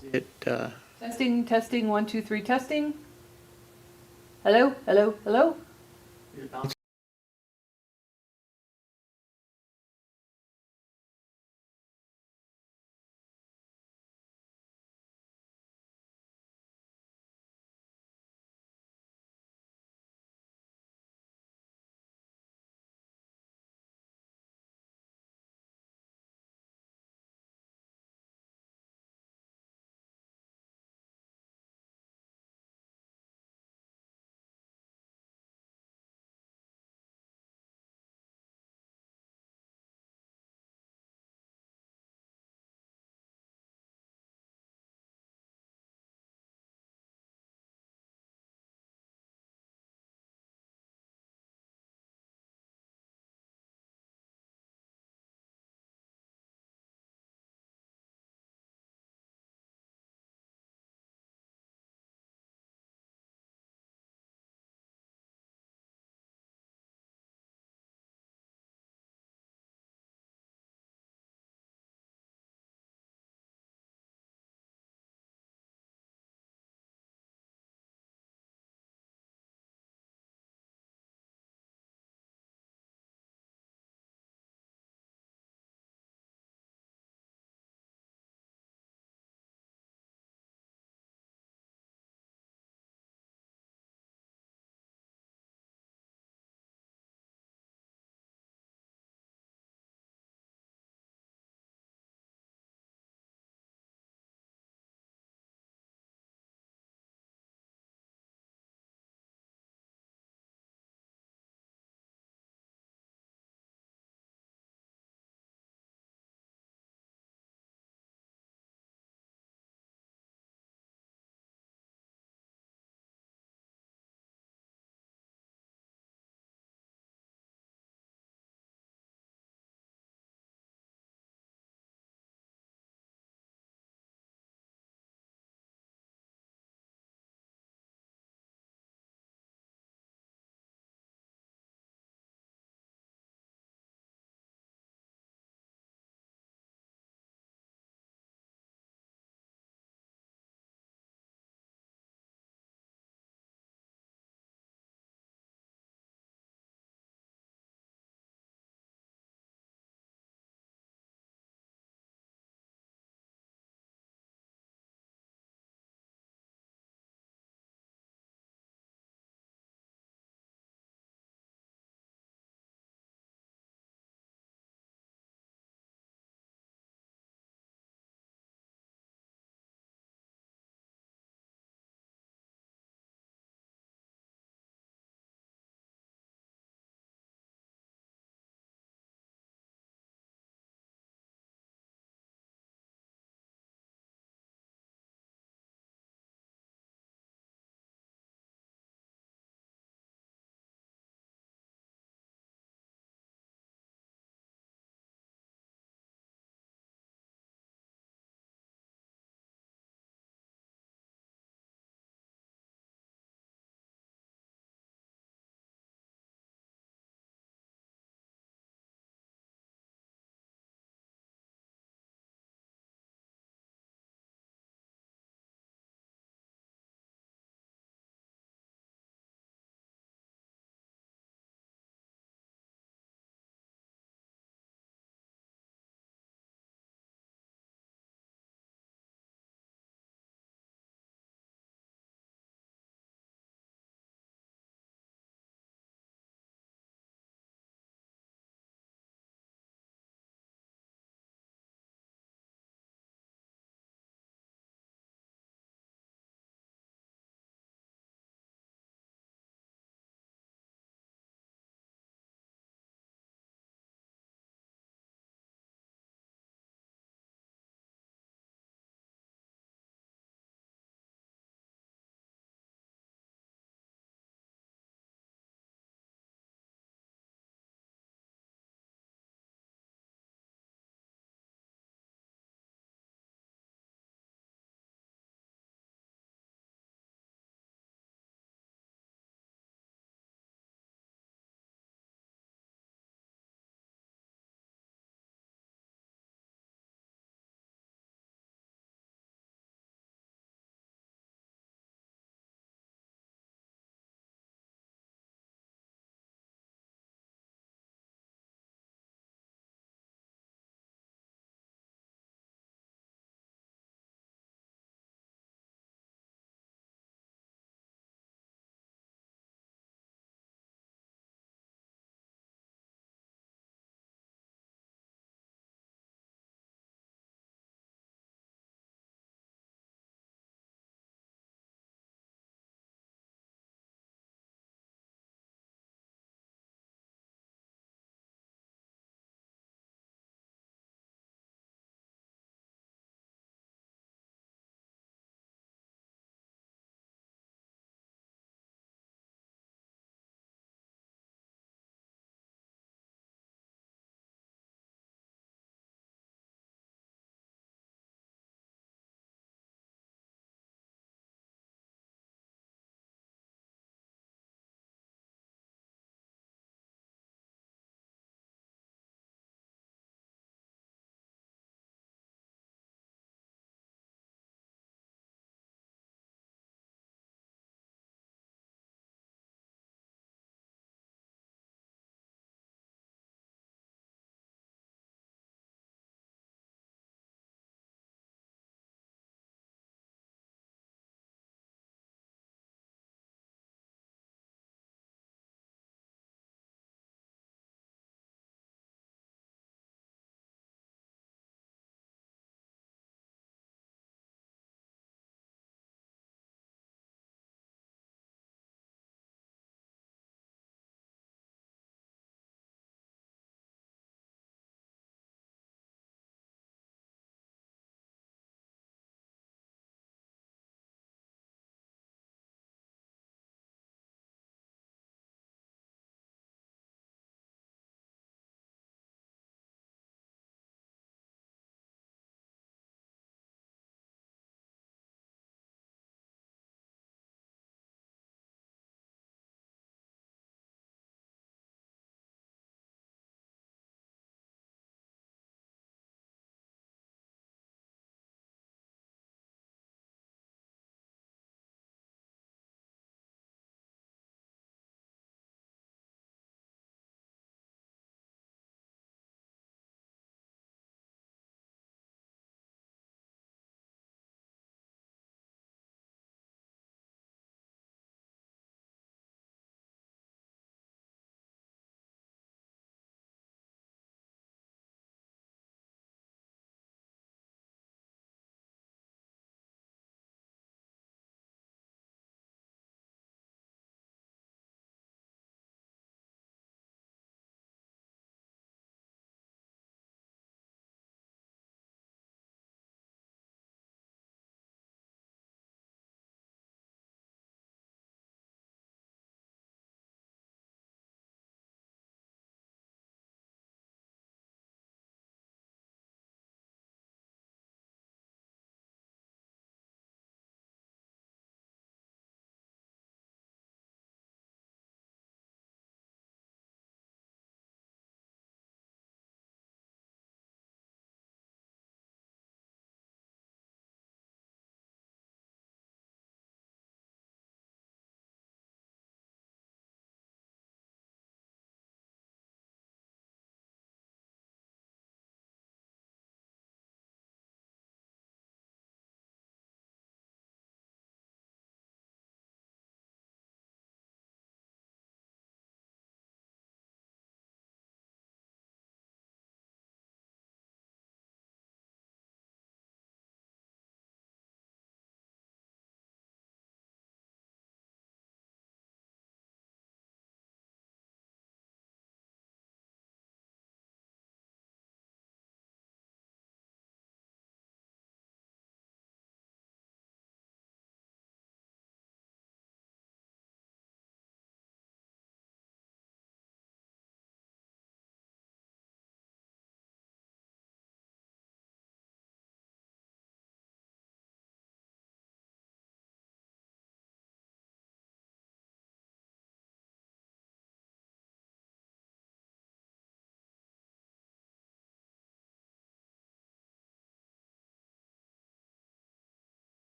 Is it, Testing, testing, 1, 2, 3, testing. Hello, hello, hello? is it bouncing?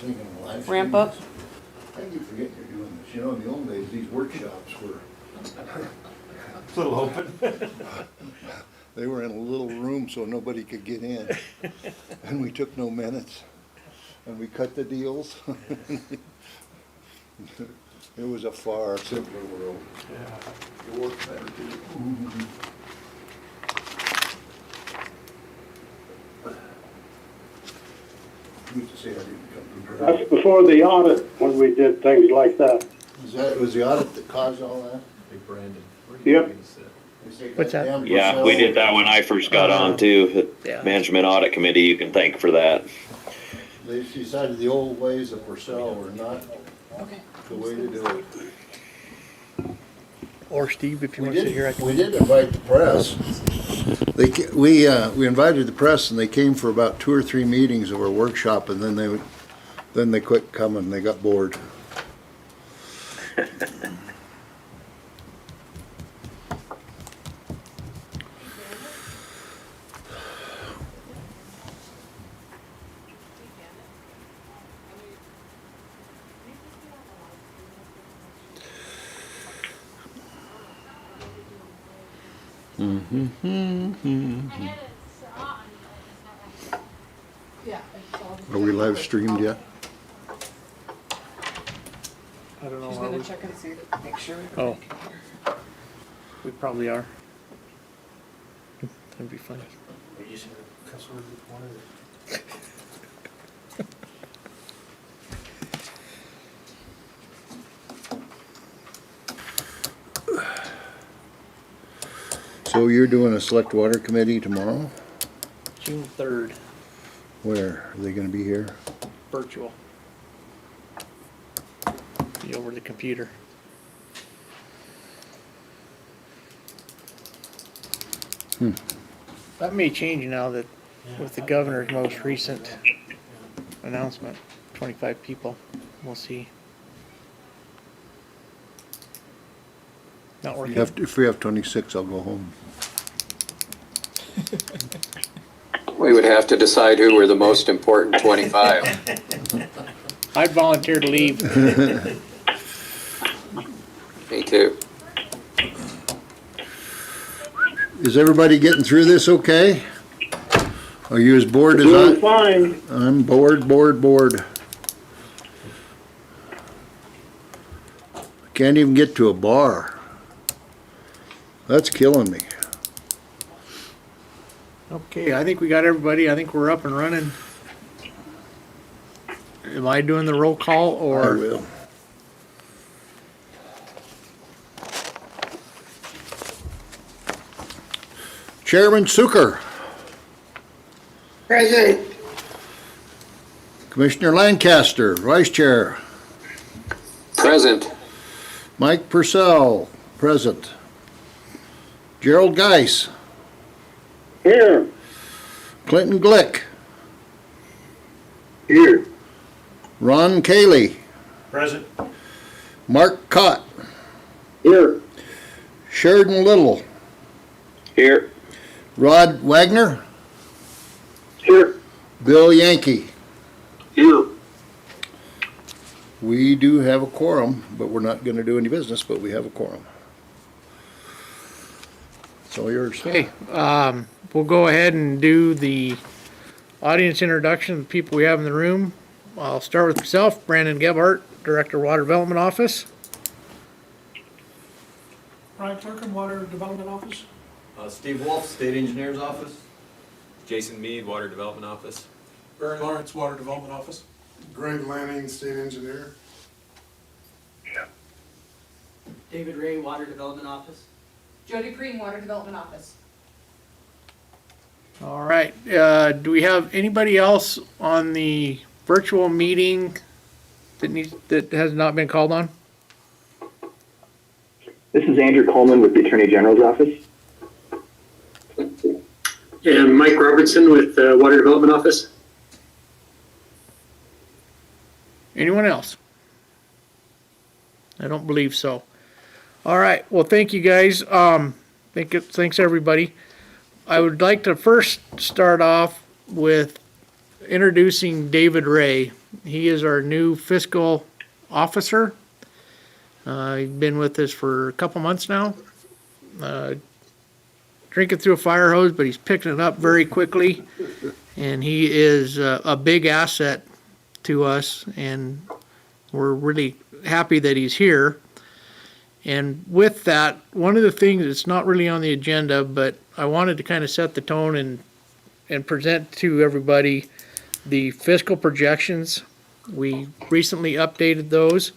thinking live stream. Ramp up. I keep forgetting you're doing this. You know, in the old days, these workshops were, A little open. they were in a little room so nobody could get in. And we took no minutes. And we cut the deals. It was a far simpler world. Yeah. It worked better too. Used to say I didn't come prepared. That's before the audit, when we did things like that. Was the audit that caused all that? Hey, Brandon. Where do Yep. you want me to sit? They say What's that? damn Yeah, Purcell- we did that when I first got on too. Yeah. The Management Audit Committee, you can thank for that. They decided the old ways of Purcell were not the way to do it. Or Steve, if you want to sit here, I can. We did invite the press. We invited the press and they came for about 2 or 3 meetings of our workshop and then they quit coming, they got bored. Are we live streamed yet? I don't know. She's Are gonna we? check and see, make sure. Oh. We probably are. That'd be funny. Are you using a cuss word with one of the? So you're doing a select water committee tomorrow? June 3rd, Where? Are they gonna be here? virtual. Be over the computer. That may change now that with the governor's most recent announcement, 25 people. We'll see. Not working. If we have 26, I'll go home. We would have to decide who were the most important 25. I'd volunteer to leave. Me too. Is everybody getting through this okay? Are you as bored as Doing fine. I'm bored. Can't even get to a bar. That's killing me. Okay, I think we got everybody. I think we're up and running. Am I doing the roll call I or? will. Chairman Suker. Present. Commissioner Lancaster, Vice Chair. Present. Mike Purcell, present. Gerald Geis. Here. Clinton Glick. Here. Ron Cayley. Present. Mark Cott. Here. Sheridan Little. Here. Rod Wagner. Here. Bill Yankee. Here. We do have a quorum, but we're not gonna do any business, but we have a quorum. It's all yours. Okay, we'll go ahead and do the audience introduction of the people we have in the room. I'll start with myself, Brandon Gebhardt, Director, Water Development Office. Brian Clerkham, Water Development Office. Steve Wolf, State Engineer's Office. Jason Mead, Water Development Office. Barry Lawrence, Water Development Office. Greg Lanning, State Engineer. David Ray, Water Development Office. Jody Green, Water Development Office. All right, do we have anybody else on the virtual meeting that has not been called on? This is Andrew Coleman with the Attorney General's Office. And Mike Robertson with the Water Development Office. Anyone else? I don't believe so. All right, well, thank you guys. Thanks everybody. I would like to first start off with introducing David Ray. He is our new fiscal officer. He's been with us for a couple months now. Drinking through a fire hose, but he's picking it up very quickly. And he is a big asset to us, and we're really happy that he's here. And with that, one of the things that's not really on the agenda, but I wanted to kind of set the tone and present to everybody the fiscal projections. We recently updated those.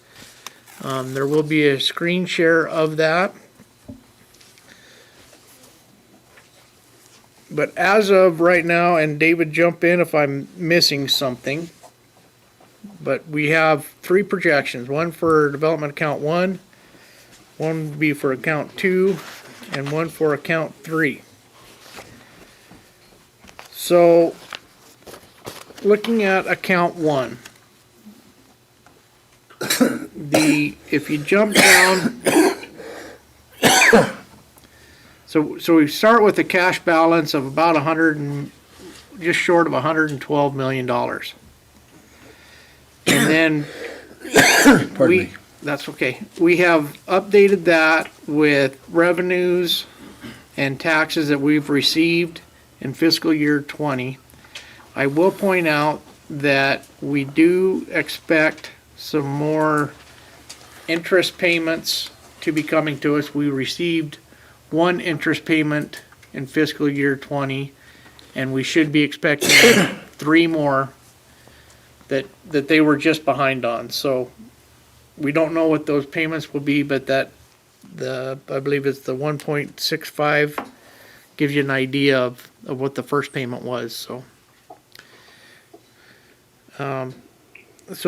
There will be a screen share of that. But as of right now, and David, jump in if I'm missing something, but we have 3 projections, one for development account 1, one would be for account 2, and one for account 3. So, looking at account 1, if you jump down, so we start with a cash balance of about just short of $112 million. And then that's okay. We have updated that with revenues and taxes that we've received in fiscal year 20. I will point out that we do expect some more interest payments to be coming to us. We received 1 interest payment in fiscal year 20, and we should be expecting 3 more that they were just behind on. So we don't know what those payments will be, but I believe it's the 1.65 gives you an idea of what the first payment was. So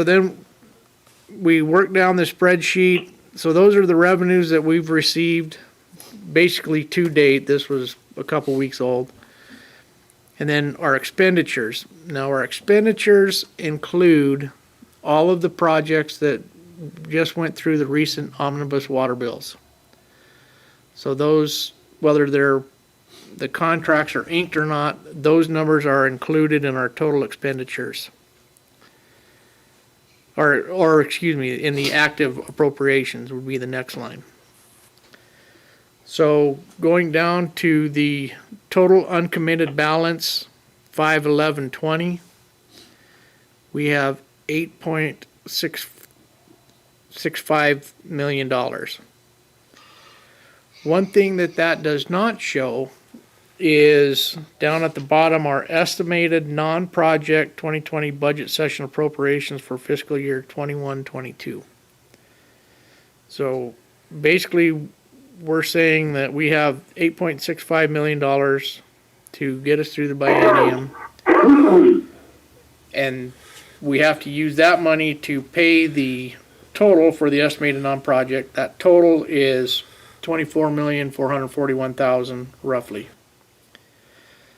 then we work down the spreadsheet. So those are the revenues that we've received basically to date. This was a couple weeks old. And then our expenditures. Now our expenditures include all of the projects that just went through the recent omnibus water bills. So those, whether the contracts are inked or not, those numbers are included in our total expenditures. Or excuse me, in the active appropriations would be the next line. So going down to the total uncommitted balance, 5/11/20, we have $8.65 million. One thing that does not show is down at the bottom, our estimated non-project 2020 budget session appropriations for fiscal year 21-22. So basically, we're saying that we have $8.65 million to get us through the biennium, and we have to use that money to pay the total for the estimated non-project. That total is $24,441,000 roughly.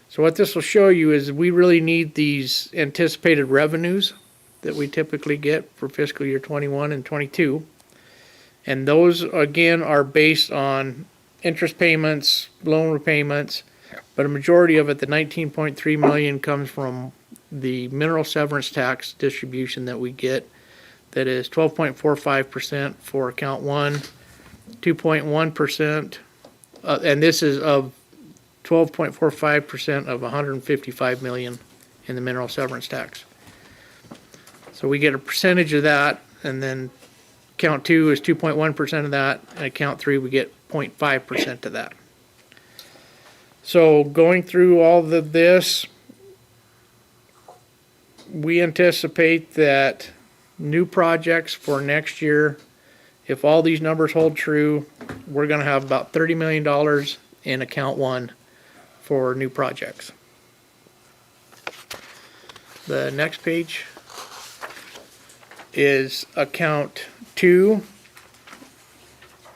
So what this will show you is we really need these anticipated revenues that we typically get for fiscal year 21 and 22. And those, again, are based on interest payments, loan repayments, but a majority of it, the $19.3 million, comes from the mineral severance tax distribution that we get. That is 12.45% for account 1, 2.1%, and this is of 12.45% of $155 million in the mineral severance tax. So we get a percentage of that, and then account 2 is 2.1% of that, and account 3 we get 0.5% of that. So going through all of this, we anticipate that new projects for next year, if all these numbers hold true, we're going to have about $30 million in account 1 for new projects. The next page is account 2,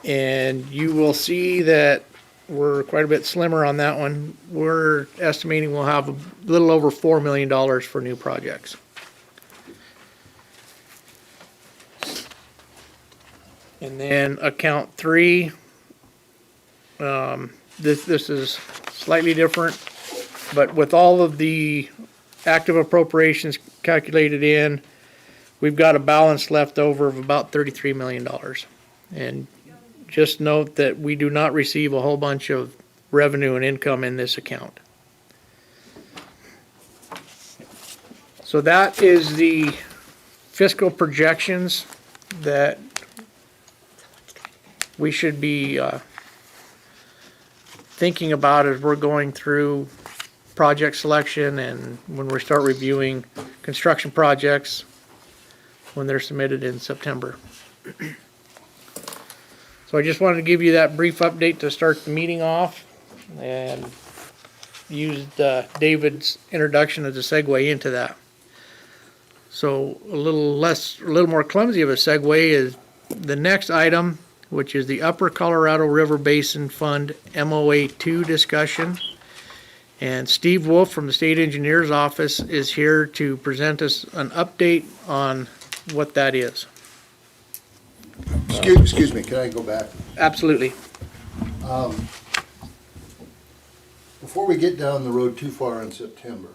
and you will see that we're quite a bit slimmer on that one. We're estimating we'll have a little over $4 million for new projects. And then account 3, this is slightly different, but with all of the active appropriations calculated in, we've got a balance left over of about $33 million. And just note that we do not receive a whole bunch of revenue and income in this account. So that is the fiscal projections that we should be thinking about as we're going through project selection and when we start reviewing construction projects when they're submitted in September. So I just wanted to give you that brief update to start the meeting off, and used David's introduction as a segue into that. So a little more clumsy of a segue is the next item, which is the Upper Colorado River Basin Fund MOA 2 discussion. And Steve Wolf from the State Engineer's Office is here to present us an update on what that is. Excuse me, can I go back? Absolutely. Before we get down the road too far in September,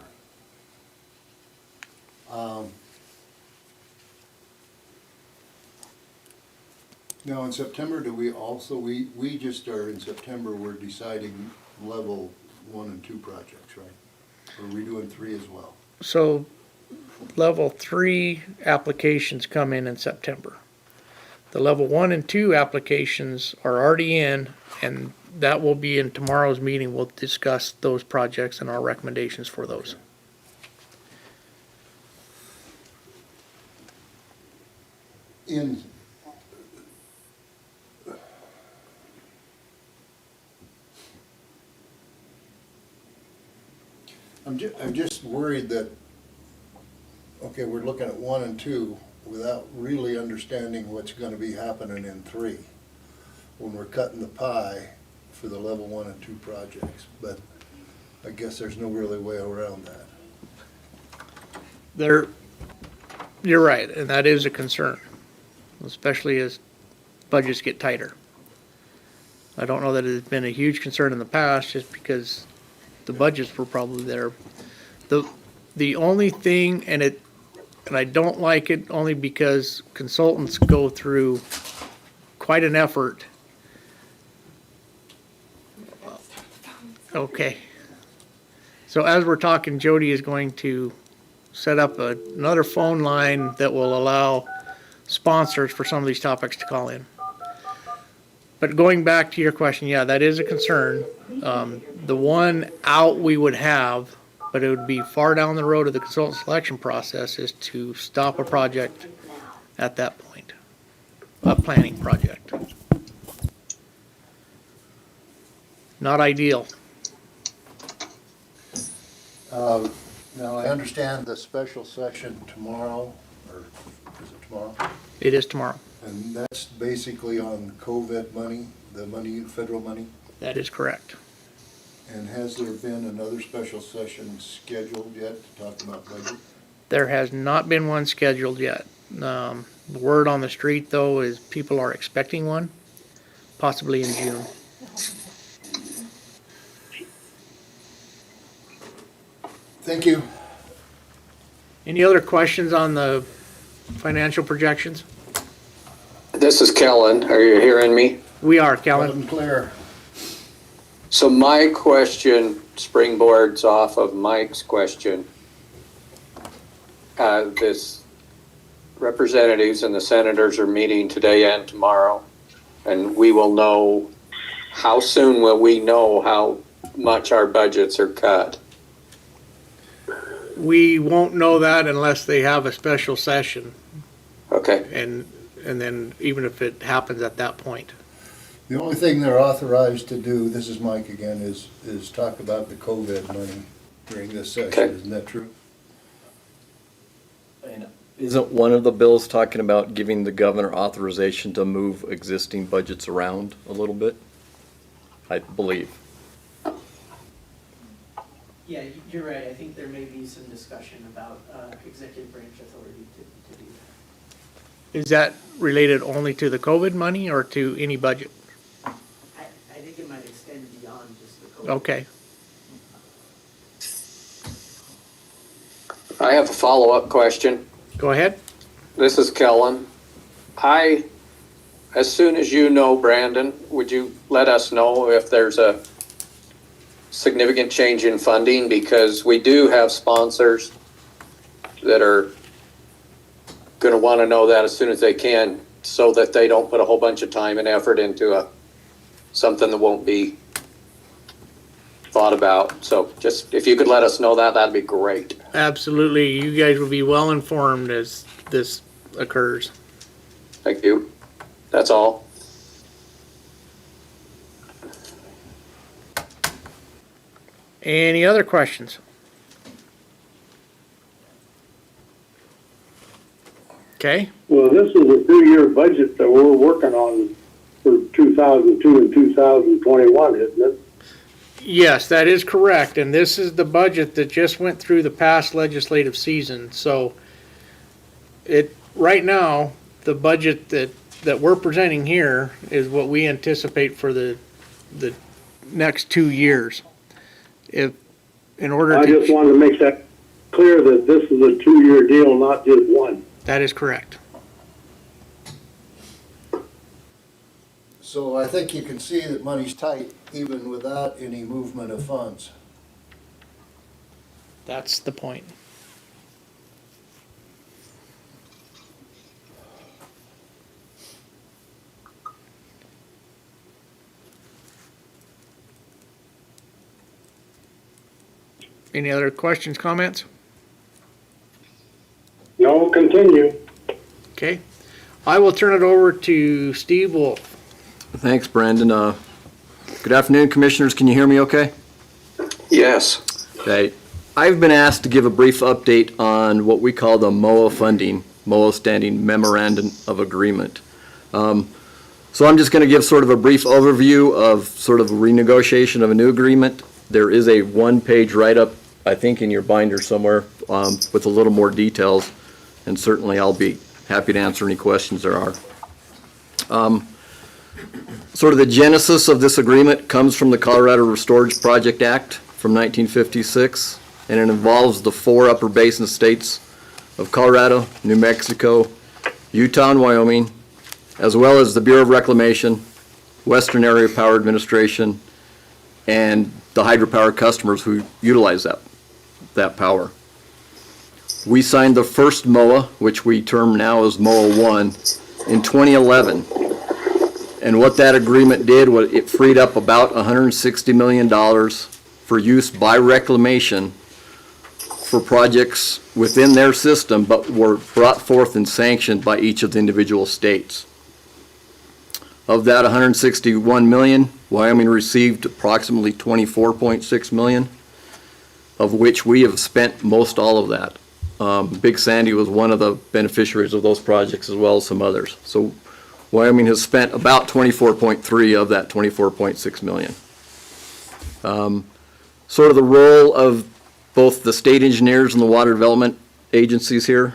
now in September, do we also, we just are in September, we're deciding level 1 and 2 projects, right? Or are we doing 3 as well? So level 3 applications come in September. The level 1 and 2 applications are already in, and that will be in tomorrow's meeting. We'll discuss those projects and our recommendations for those. I'm just worried that, okay, we're looking at 1 and 2 without really understanding what's gonna be happening in 3 when we're cutting the pie for the level 1 and 2 projects. But I guess there's no really way around that. You're right, and that is a concern, especially as budgets get tighter. I don't know that it's been a huge concern in the past, just because the budgets were probably there. The only thing, and I don't like it only because consultants go through quite an effort. Okay. So as we're talking, Jody is going to set up another phone line that will allow sponsors for some of these topics to call in. But going back to your question, yeah, that is a concern. The one out we would have, but it would be far down the road of the consultant selection process, is to stop a project at that point, a planning project. Not ideal. Now, I understand the special session tomorrow, or is it tomorrow? It is tomorrow. And that's basically on COVID money, the money, federal money? That is correct. And has there been another special session scheduled yet to talk about budget? There has not been one scheduled yet. The word on the street, though, is people are expecting one, possibly in June. Thank you. Any other questions on the financial projections? This is Kellen. Are you hearing me? We are, Loud Kellen. and clear. So my question springboards off of Mike's question. This representatives and the senators are meeting today and tomorrow, and we will know, how soon will we know how much our budgets are cut? We won't know that unless they have a special session, Okay. and then even if it happens at that point. The only thing they're authorized to do, this is Mike again, is talk about the COVID money during this session. Okay. Isn't that true? And isn't one of the bills talking about giving the governor authorization to move existing budgets around a little bit? I believe. Yeah, you're right. I think there may be some discussion about executive branch authority to do that. Is that related only to the COVID money or to any budget? I think it might extend beyond just the COVID. Okay. I have a follow-up question. Go ahead. This is Kellen. As soon as you know, Brandon, would you let us know if there's a significant change in funding? Because we do have sponsors that are going to want to know that as soon as they can, so that they don't put a whole bunch of time and effort into something that won't be thought about. So just, if you could let us know that, that'd be great. Absolutely. You guys will be well informed as this occurs. Thank you. That's all. Any other questions? Okay. Well, this is a 2-year budget that we're working on for 2002 and 2021, isn't it? Yes, that is correct. And this is the budget that just went through the past legislative season. So right now, the budget that we're presenting here is what we anticipate for the next 2 years. In order I just wanted to make that clear that this is a 2-year deal, not just one. That is correct. So I think you can see that money's tight even without any movement of funds. That's the point. Any other questions, comments? No, continue. Okay. I will turn it over to Steve Wolf. Thanks, Brandon. Good afternoon, Commissioners. Can you hear me okay? Yes. Okay. I've been asked to give a brief update on what we call the MOA funding, MOA standing Memorandum of Agreement. So I'm just going to give sort of a brief overview of sort of renegotiation of a new agreement. There is a one-page write-up, I think, in your binder somewhere with a little more details, and certainly I'll be happy to answer any questions there are. Sort of the genesis of this agreement comes from the Colorado Storage Project Act from 1956, and it involves the 4 upper basin states of Colorado, New Mexico, Utah, and Wyoming, as well as the Bureau of Reclamation, Western Area Power Administration, and the hydropower customers who utilize that power. We signed the first MOA, which we term now as MOA 1, in 2011. And what that agreement did was it freed up about $160 million for use by reclamation for projects within their system, but were brought forth and sanctioned by each of the individual states. Of that $161 million, Wyoming received approximately $24.6 million, of which we have spent most all of that. Big Sandy was one of the beneficiaries of those projects, as well as some others. So Wyoming has spent about 24.3 of that 24.6 million. Sort of the role of both the state engineers and the water development agencies here.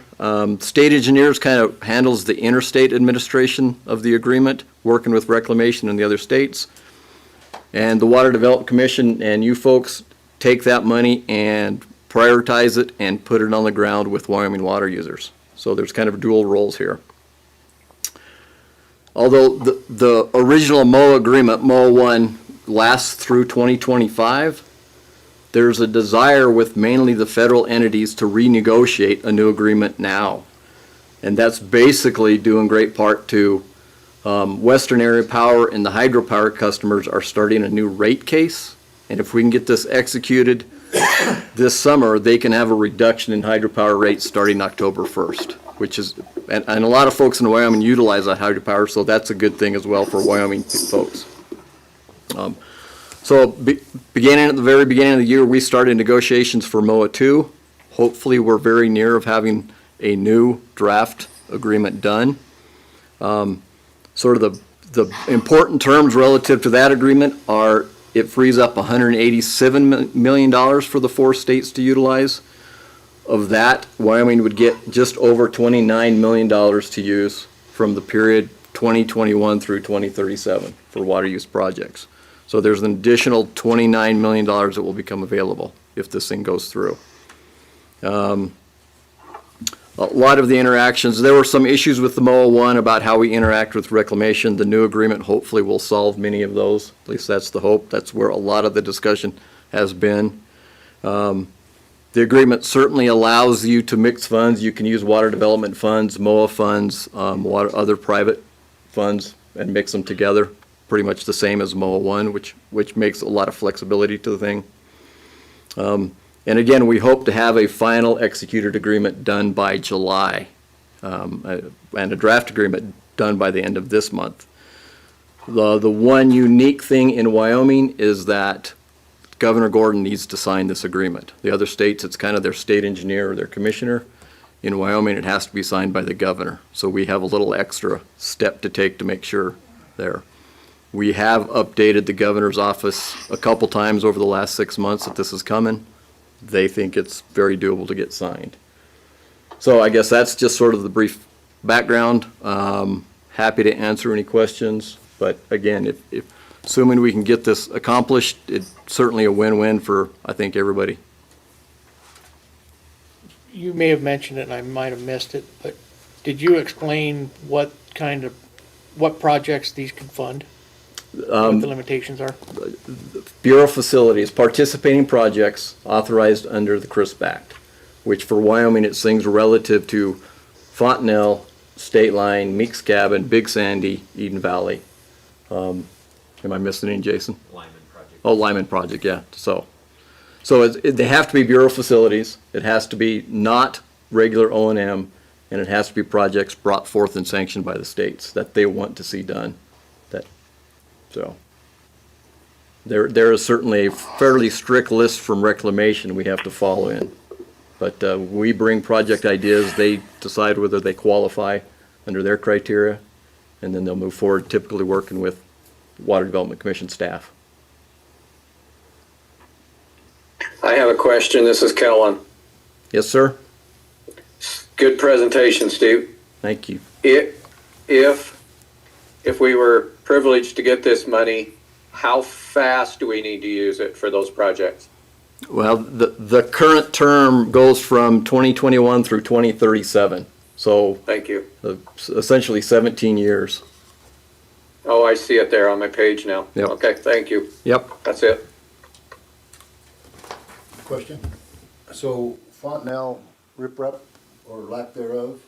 State engineers kind of handles the interstate administration of the agreement, working with reclamation in the other states. And the Water Development Commission and you folks take that money and prioritize it and put it on the ground with Wyoming water users. So there's kind of dual roles here. Although the original MOA agreement, MOA 1, lasts through 2025, there's a desire with mainly the federal entities to renegotiate a new agreement now. And that's basically due in great part to Western Area Power and the hydropower customers are starting a new rate case. And if we can get this executed this summer, they can have a reduction in hydropower rates starting October 1st, which is, and a lot of folks in Wyoming utilize that hydropower, so that's a good thing as well for Wyoming folks. Beginning at the very beginning of the year, we started negotiations for MOA 2. Hopefully, we're very near of having a new draft agreement done. Sort of the important terms relative to that agreement are it frees up $187 million for the 4 states to utilize. Of that, Wyoming would get just over $29 million to use from the period 2021 through 2037 for water use projects. So there's an additional $29 million that will become available if this thing goes through. A lot of the interactions, there were some issues with the MOA 1 about how we interact with reclamation. The new agreement hopefully will solve many of those. At least that's the hope. That's where a lot of the discussion has been. The agreement certainly allows you to mix funds. You can use water development funds, MOA funds, other private funds, and mix them together. Pretty much the same as MOA 1, which makes a lot of flexibility to the thing. And again, we hope to have a final executed agreement done by July, and a draft agreement done by the end of this month. The one unique thing in Wyoming is that Governor Gordon needs to sign this agreement. The other states, it's kind of their state engineer or their commissioner. In Wyoming, it has to be signed by the governor. So we have a little extra step to take to make sure there. We have updated the governor's office a couple times over the last 6 months that this is coming. They think it's very doable to get signed. So I guess that's just sort of the brief background. Happy to answer any questions, but again, if assuming we can get this accomplished, it's certainly a win-win for, I think, everybody. You may have mentioned it and I might have missed it, but did you explain what projects these could fund? What the limitations are? Bureau facilities, participating projects authorized under the CRISP Act, which for Wyoming, it's things relative to Fontenelle, State Line, Meeks Cabin, Big Sandy, Eden Valley. Am I missing any, Jason? Lyman project. Oh, Lyman project, yeah. So they have to be Bureau facilities. It has to be not regular O&M, and it has to be projects brought forth and sanctioned by the states that they want to see done. So there is certainly a fairly strict list from reclamation we have to follow in. But we bring project ideas, they decide whether they qualify under their criteria, and then they'll move forward, typically working with Water Development Commission staff. I have a question. This is Kellen. Yes, sir? Good presentation, Steve. Thank you. If we were privileged to get this money, how fast do we need to use it for those projects? Well, the current term goes from 2021 through 2037. So Thank you. essentially 17 years. Oh, I see it there on my page now. Yep. Okay, thank you. Yep. That's it. Question? So Fontenelle riprap or lack thereof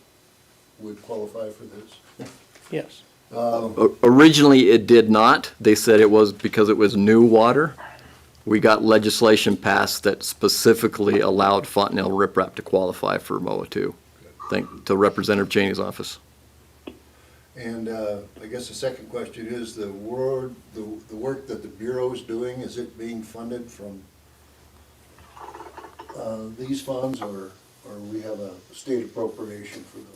would qualify for this? Yes. Originally, it did not. They said it was because it was new water. We got legislation passed that specifically allowed Fontenelle riprap to qualify for MOA 2. Thank to Representative Cheney's office. And I guess the second question is the work that the Bureau is doing, is it being funded from these funds or we have a state appropriation for those?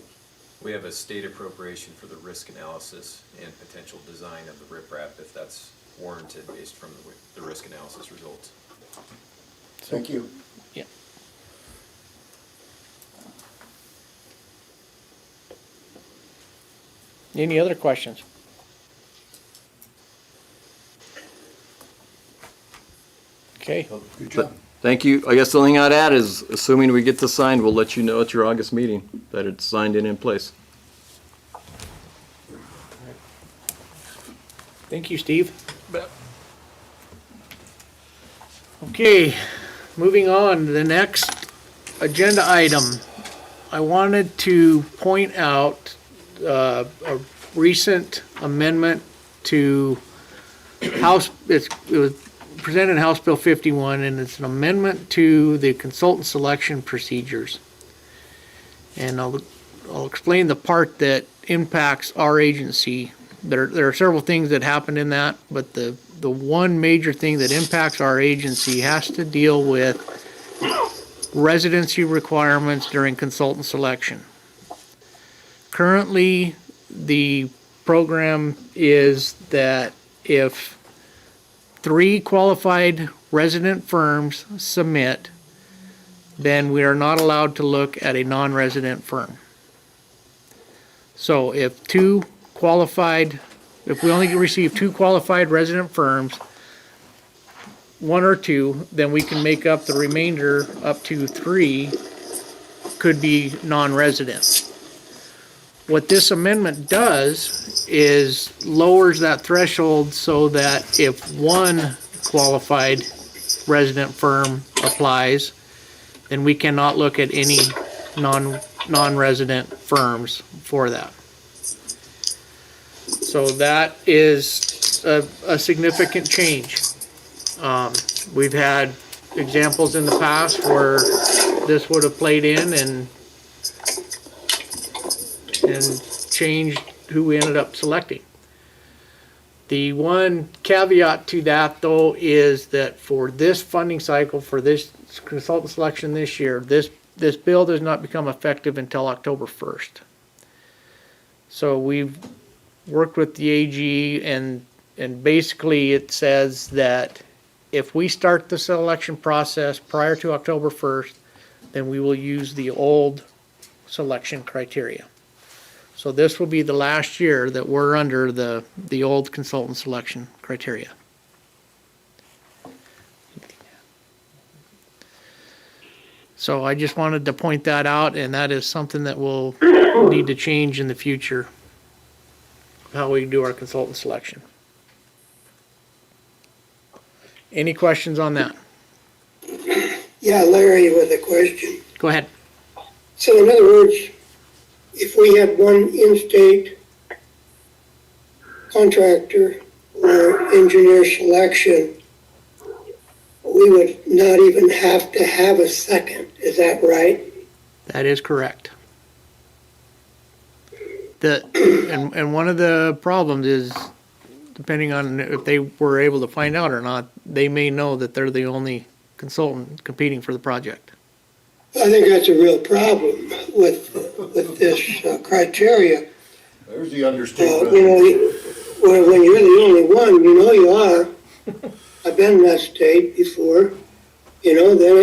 We have a state appropriation for the risk analysis and potential design of the riprap if that's warranted based from the risk analysis results. Thank you. Yeah. Any other questions? Okay. Good job. Thank you. I guess the only thing I'd add is, assuming we get this signed, we'll let you know at your August meeting that it's signed and in place. Thank you, Steve. Okay, moving on to the next agenda item. I wanted to point out a recent amendment to House, it was presented in House Bill 51, and it's an amendment to the consultant selection procedures. And I'll explain the part that impacts our agency. There are several things that happen in that, but the one major thing that impacts our agency has to deal with residency requirements during consultant selection. Currently, the program is that if 3 qualified resident firms submit, then we are not allowed to look at a non-resident firm. So if we only receive 2 qualified resident firms, 1 or 2, then we can make up the remainder up to 3 could be non-resident. What this amendment does is lowers that threshold so that if one qualified resident firm applies, then we cannot look at any non-resident firms for that. So that is a significant change. We've had examples in the past where this would have played in and changed who we ended up selecting. The one caveat to that, though, is that for this funding cycle, for this consultant selection this year, this bill does not become effective until October 1st. So we've worked with the AG, and basically it says that if we start the selection process prior to October 1st, then we will use the old selection criteria. So this will be the last year that we're under the old consultant selection criteria. So I just wanted to point that out, and that is something that we'll need to change in the future, how we do our consultant selection. Any questions on that? Yeah, Larry with a question. Go ahead. So in other words, if we had one in-state contractor or engineer selection, we would not even have to have a second. Is that right? That is correct. And one of the problems is, depending on if they were able to find out or not, they may know that they're the only consultant competing for the project. I think that's a real problem with this criteria. There's the understatement. When you're the only one, you are. I've been in that state before. Then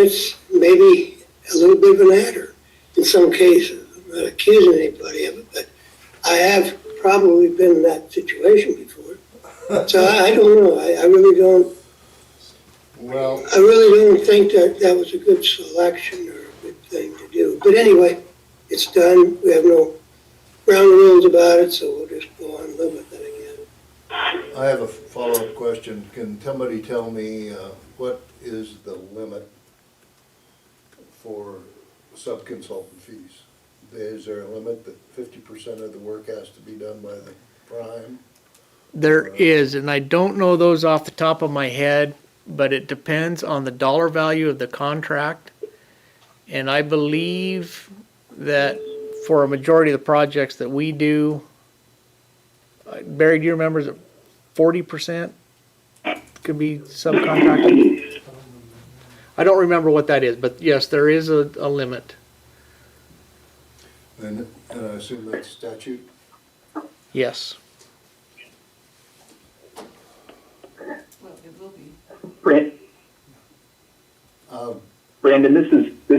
it's maybe a little bit of an adder in some cases. I'm not accusing anybody of it, but I have probably been in that situation before. So I don't know. I really don't. Well, I really don't think that was a good selection or a good thing to do. But anyway, it's done. We have no ground rules about it, so we'll just go on and live with it again. I have a follow-up question. Can somebody tell me what is the limit for sub-consultant fees? Is there a limit that 50% of the work has to be done by the prime? There is, and I don't know those off the top of my head, but it depends on the dollar value of the contract. And I believe that for a majority of the projects that we do, Barry, do you remember, is it 40% could be subcontracted? I don't remember what that is, but yes, there is a limit. And I assume that's statute? Yes. Well, it will be. Brandon, this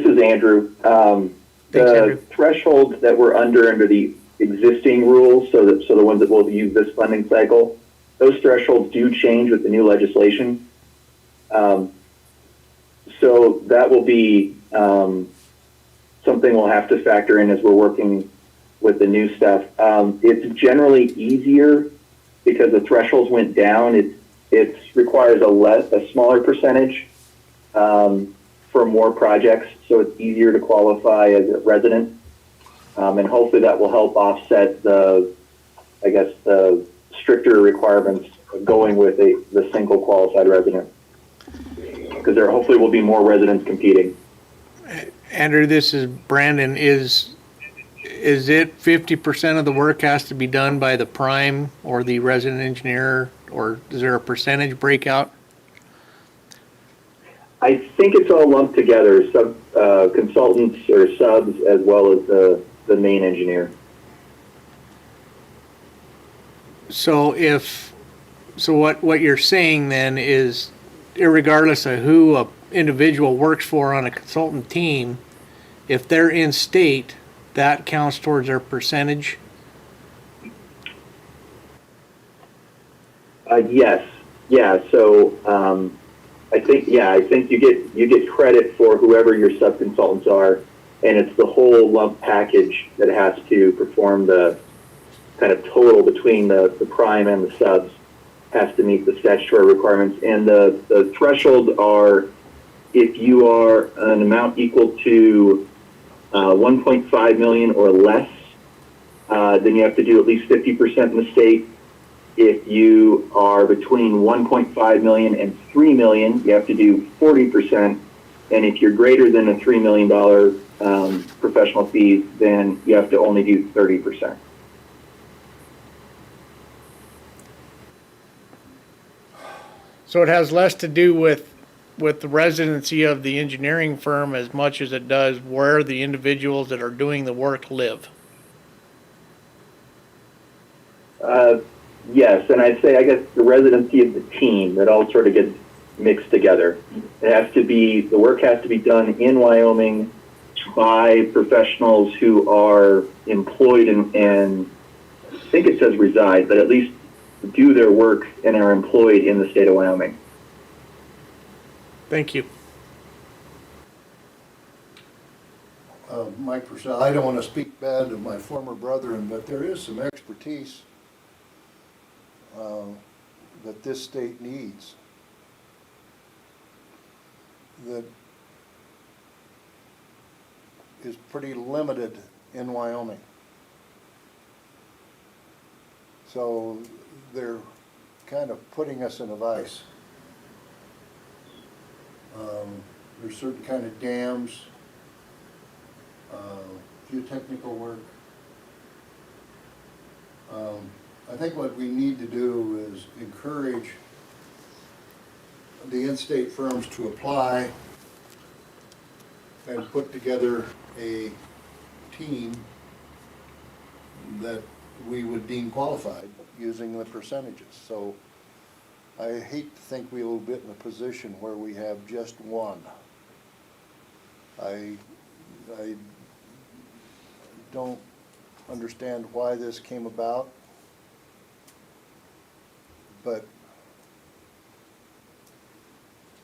is Andrew. Thanks, Andrew. Thresholds that we're under the existing rules, so the ones that will use this funding cycle, those thresholds do change with the new legislation. So that will be something we'll have to factor in as we're working with the new stuff. It's generally easier because the thresholds went down. It requires a smaller percentage for more projects, so it's easier to qualify as a resident. And hopefully that will help offset the stricter requirements of going with the single qualified resident. Because there hopefully will be more residents competing. Andrew, this is Brandon. Is it 50% of the work has to be done by the prime or the resident engineer, or is there a percentage breakout? I think it's all lumped together, consultants or subs as well as the main engineer. So what you're saying then is, irregardless of who a individual works for on a consultant team, if they're in state, that counts towards their percentage? Yes. Yeah. So I think you get credit for whoever your sub consultants are, and it's the whole lump package that has to perform the kind of total between the prime and the subs, has to meet the statutory requirements. And the thresholds are, if you are an amount equal to 1.5 million or less, then you have to do at least 50% in the state. If you are between 1.5 million and 3 million, you have to do 40%. And if you're greater than a $3 million professional fees, then you have to only do 30%. So it has less to do with the residency of the engineering firm as much as it does where the individuals that are doing the work live. Yes, and I'd say, I guess, the residency of the team, that all sort of gets mixed together. It has to be, the work has to be done in Wyoming by professionals who are employed and I think it says reside, but at least do their work and are employed in the state of Wyoming. Thank you. Mike Purcell, I don't want to speak bad of my former brethren, but there is some expertise that this state needs that is pretty limited in Wyoming. So they're kind of putting us in a vice. There's certain kind of dams, geotechnical work. I think what we need to do is encourage the in-state firms to apply and put together a team that we would deem qualified using the percentages. So I hate to think we will be in a position where we have just one. I don't understand why this came about, but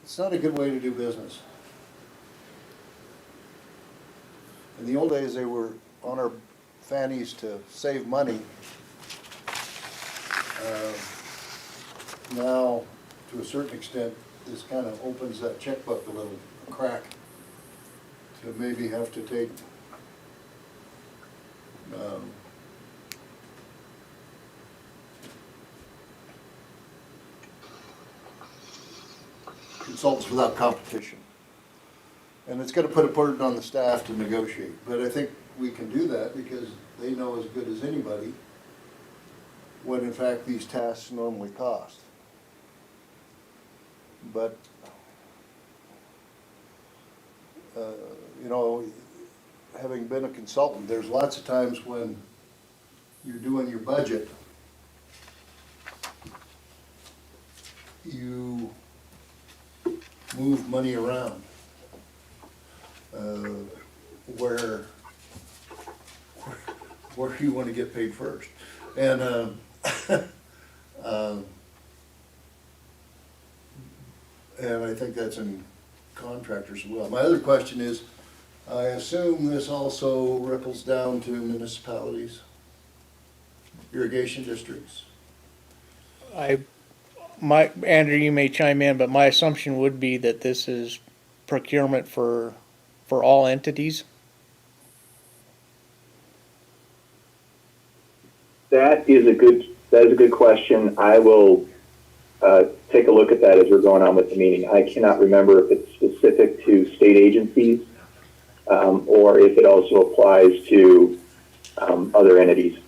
it's not a good way to do business. In the old days, they were on our fannies to save money. Now, to a certain extent, this kind of opens that checkbook a little crack to maybe have to take consultants without competition. And it's going to put a burden on the staff to negotiate. But I think we can do that because they know as good as anybody what in fact these tasks normally cost. But, you know, having been a consultant, there's lots of times when you're doing your budget, you move money around where you want to get paid first. And and I think that's in contractors as well. My other question is, I assume this also ripples down to municipalities, irrigation districts. Andrew, you may chime in, but my assumption would be that this is procurement for all entities. That is a good question. I will take a look at that as we're going on with the meeting. I cannot remember if it's specific to state agencies or if it also applies to other entities.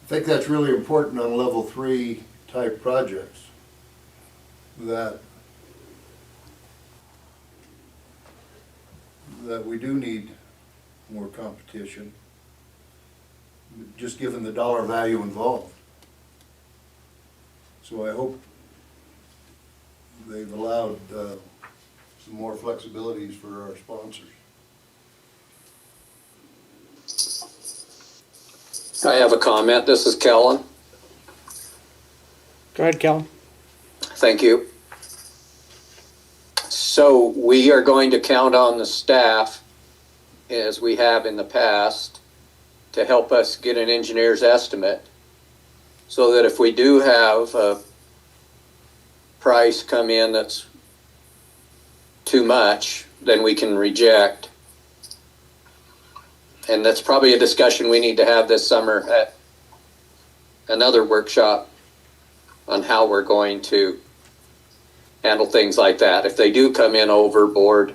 I think that's really important on level 3 type projects, that we do need more competition, just given the dollar value involved. So I hope they've allowed some more flexibilities for our sponsors. I have a comment. This is Kellen. Go ahead, Kellen. Thank you. So we are going to count on the staff as we have in the past, to help us get an engineer's estimate, so that if we do have a price come in that's too much, then we can reject. And that's probably a discussion we need to have this summer at another workshop on how we're going to handle things like that. If they do come in overboard,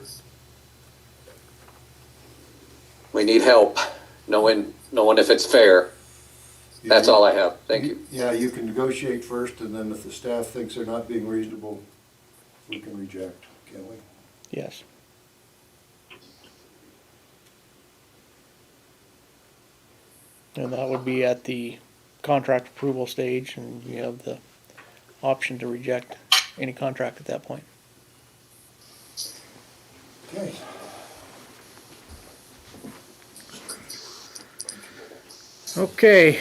we need help knowing if it's fair. That's all I have. Thank you. Yeah, you can negotiate first, and then if the staff thinks they're not being reasonable, we can reject, can't we? Yes. And that would be at the contract approval stage, and you have the option to reject any contract at that point. Okay. Okay,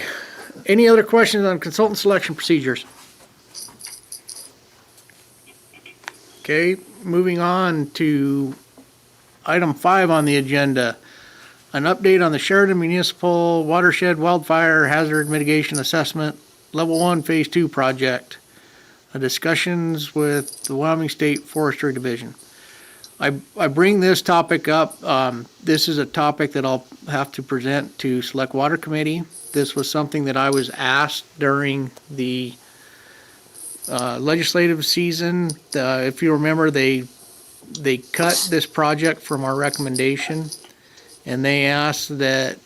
any other questions on consultant selection procedures? Okay, moving on to item 5 on the agenda. An update on the Sheridan Municipal Watershed Wildfire Hazard Mitigation Assessment Level 1 Phase 2 project. Discussions with the Wyoming State Forestry Division. I bring this topic up. This is a topic that I'll have to present to Select Water Committee. This was something that I was asked during the legislative season. If you remember, they cut this project from our recommendation, and they asked that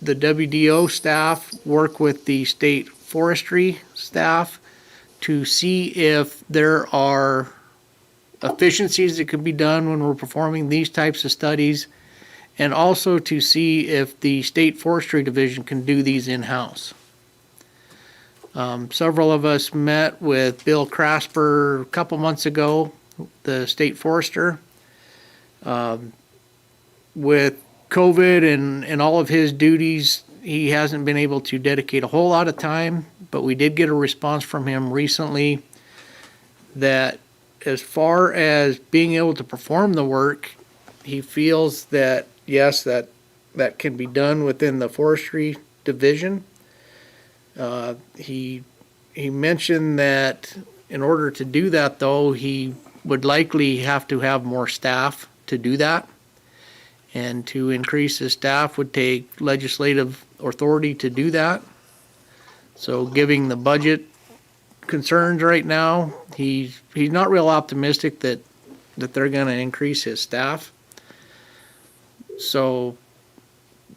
the WDO staff work with the state forestry staff to see if there are efficiencies that could be done when we're performing these types of studies, and also to see if the state forestry division can do these in-house. Several of us met with Bill Crasper a couple months ago, the state forester. With COVID and all of his duties, he hasn't been able to dedicate a whole lot of time, but we did get a response from him recently that as far as being able to perform the work, he feels that, yes, that can be done within the forestry division. He mentioned that in order to do that, though, he would likely have to have more staff to do that. And to increase his staff would take legislative authority to do that. So giving the budget concerns right now, he's not real optimistic that they're going to increase his staff. So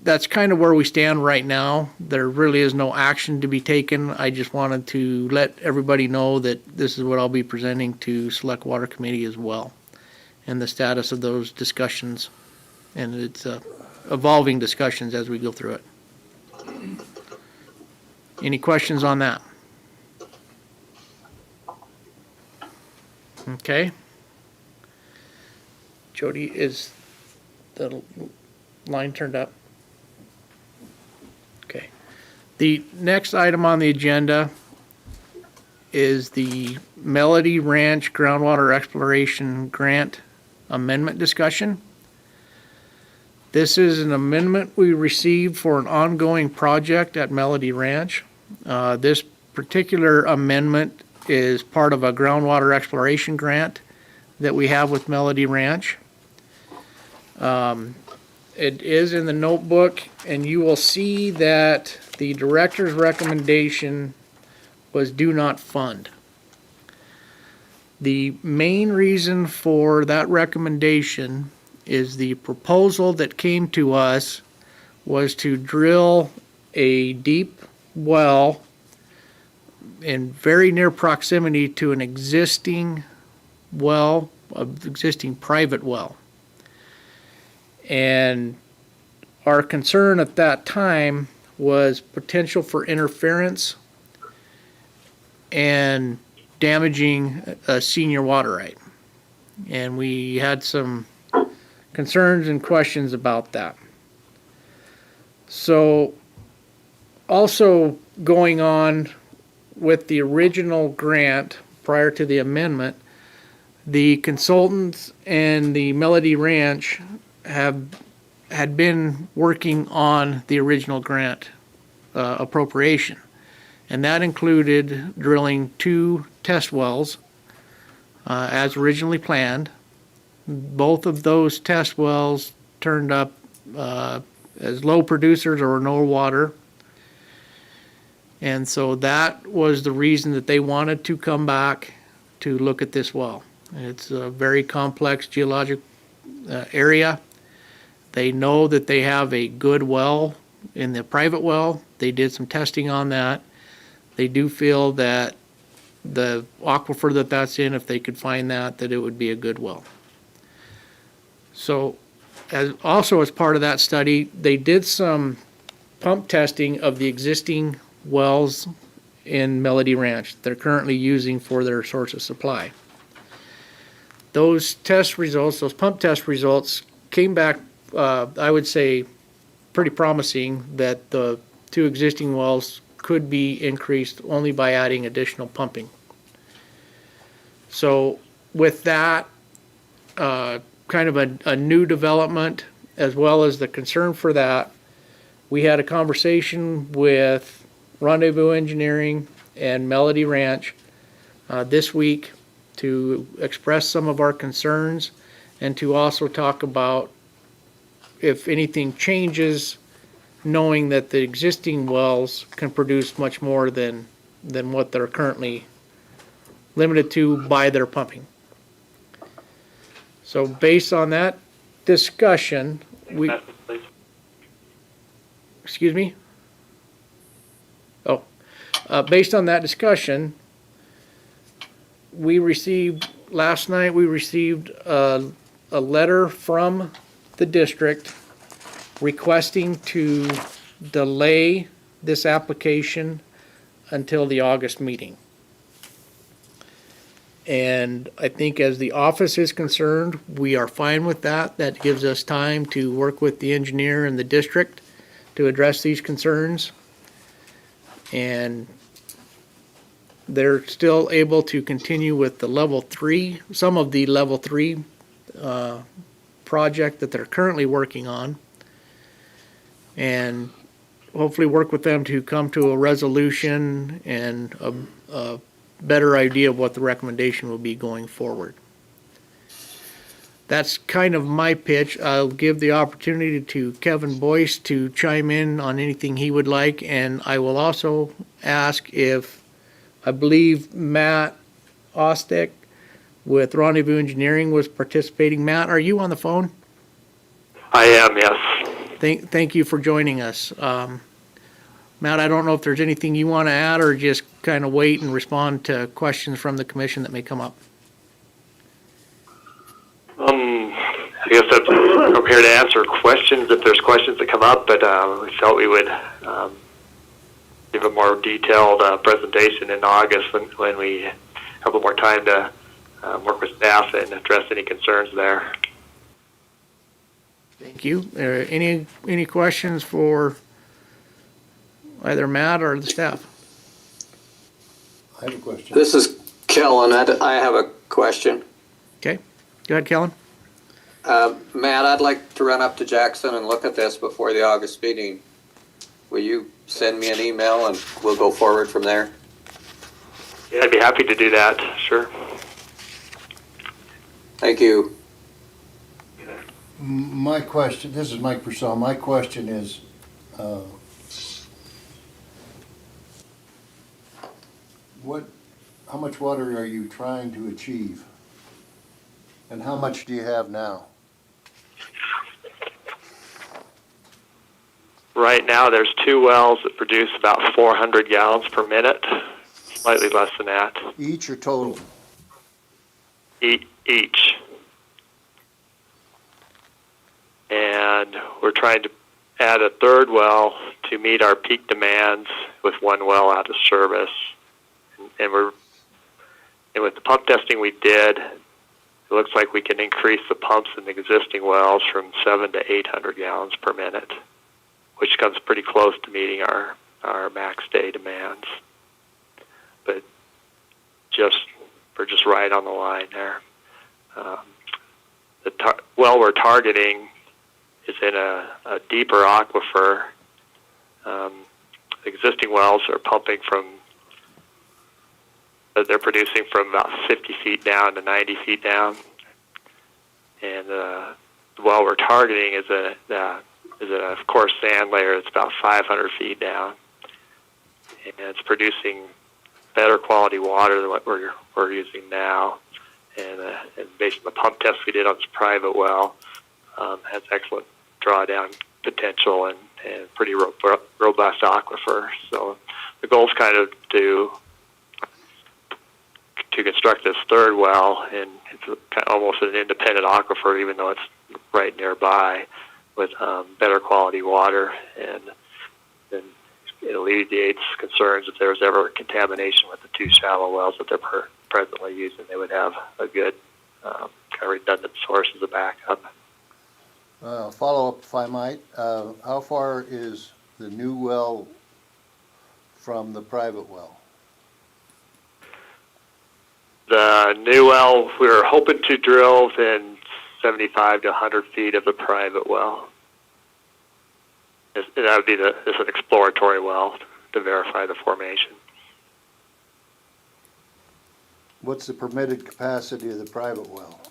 that's kind of where we stand right now. There really is no action to be taken. I just wanted to let everybody know that this is what I'll be presenting to Select Water Committee as well, and the status of those discussions. And it's evolving discussions as we go through it. Any questions on that? Okay. Jody, is the line turned up? Okay. The next item on the agenda is the Melody Ranch Groundwater Exploration Grant Amendment discussion. This is an amendment we received for an ongoing project at Melody Ranch. This particular amendment is part of a groundwater exploration grant that we have with Melody Ranch. It is in the notebook, and you will see that the director's recommendation was do not fund. The main reason for that recommendation is the proposal that came to us was to drill a deep well in very near proximity to an existing well, an existing private well. And our concern at that time was potential for interference and damaging a senior water right. And we had some concerns and questions about that. So also going on with the original grant prior to the amendment, the consultants and the Melody Ranch have had been working on the original grant appropriation. And that included drilling 2 test wells as originally planned. Both of those test wells turned up as low producers or no water. And so that was the reason that they wanted to come back to look at this well. It's a very complex geologic area. They know that they have a good well in the private well. They did some testing on that. They do feel that the aquifer that that's in, if they could find that it would be a good well. So also as part of that study, they did some pump testing of the existing wells in Melody Ranch they're currently using for their source of supply. Those test results, those pump test results came back, I would say, pretty promising that the 2 existing wells could be increased only by adding additional pumping. So with that, kind of a new development, as well as the concern for that, we had a conversation with Rendezvous Engineering and Melody Ranch this week to express some of our concerns and to also talk about if anything changes, knowing that the existing wells can produce much more than what they're currently limited to by their pumping. So based on that discussion, excuse me? Based on that discussion, last night we received a letter from the district requesting to delay this application until the August meeting. And I think as the office is concerned, we are fine with that. That gives us time to work with the engineer and the district to address these concerns. And they're still able to continue with the level 3, some of the level 3 project that they're currently working on, and hopefully work with them to come to a resolution and a better idea of what the recommendation will be going forward. That's kind of my pitch. I'll give the opportunity to Kevin Boyce to chime in on anything he would like, and I will also ask if, I believe Matt Ostick with Rendezvous Engineering was participating. Matt, are you on the phone? I am, yes. Thank you for joining us. Matt, I don't know if there's anything you want to add or just kind of wait and respond to questions from the commission that may come up. I guess I'm prepared to answer questions if there's questions that come up, but we felt we would give a more detailed presentation in August when we have a little more time to work with staff and address any concerns there. Thank you. Any questions for either Matt or the staff? I have a question. This is Kellen. I have a question. Okay. Go ahead, Kellen. Matt, I'd like to run up to Jackson and look at this before the August meeting. Will you send me an email and we'll go forward from there? Yeah, I'd be happy to do that, sure. Thank you. My question, this is Mike Purcell, my question is, how much water are you trying to achieve? And how much do you have now? Right now, there's 2 wells that produce about 400 gallons per minute, slightly less than that. Each or total? Each. And we're trying to add a 3rd well to meet our peak demands with 1 well out of service. And with the pump testing we did, it looks like we can increase the pumps in the existing wells from 700 to 800 gallons per minute, which comes pretty close to meeting our max day demands. But we're just right on the line there. The well we're targeting is in a deeper aquifer. Existing wells are pumping they're producing from about 50 feet down to 90 feet down. And the well we're targeting is a coarse sand layer that's about 500 feet down. And it's producing better quality water than what we're using now. And based on the pump test we did on this private well, has excellent drawdown potential and pretty robust aquifer. So the goal is kind of to construct this third well, and it's kind of almost an independent aquifer, even though it's right nearby, with better quality water, and then it alleviates concerns if there's ever contamination with the two shallow wells that they're presently using. They would have a good kind of redundant source as a backup. Follow up, if I might. How far is the new well from the private well? The new well, we were hoping to drill within 75 to 100 feet of the private well. That would be it's an exploratory well to verify the formation. What's the permitted capacity of the private well?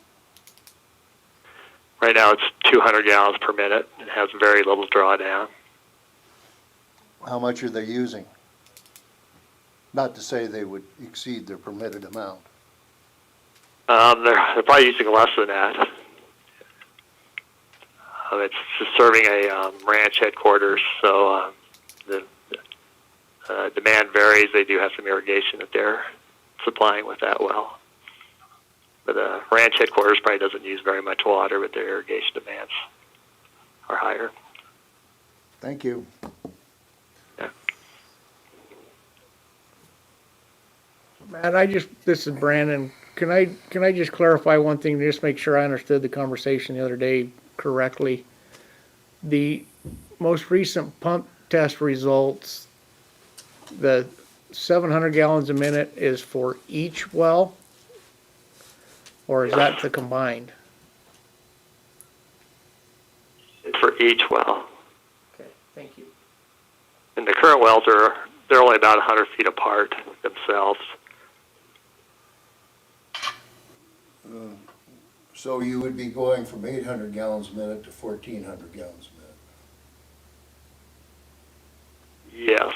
Right now it's 200 gallons per minute. It has very little drawdown. How much are they using? Not to say they would exceed their permitted amount. They're probably using less than that. It's just serving a ranch headquarters, so the demand varies. They do have some irrigation that they're supplying with that well. But the ranch headquarters probably doesn't use very much water, but their irrigation demands are higher. Thank you. Yeah. Matt, this is Brandon. Can I just clarify one thing to just make sure I understood the conversation the other day correctly? The most recent pump test results, the 700 gallons a minute is for each well, or is that the combined? It's for each well. Okay, thank you. And the current wells they're only about 100 feet apart themselves. So you would be going from 800 gallons a minute to 1,400 gallons a minute? Yes.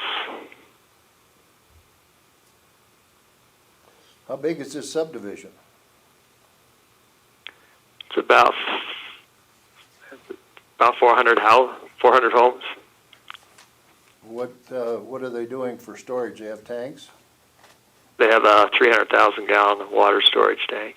How big is this subdivision? It's about 400 homes. What are they doing for storage? They have tanks? They have a 300,000 gallon water storage tank.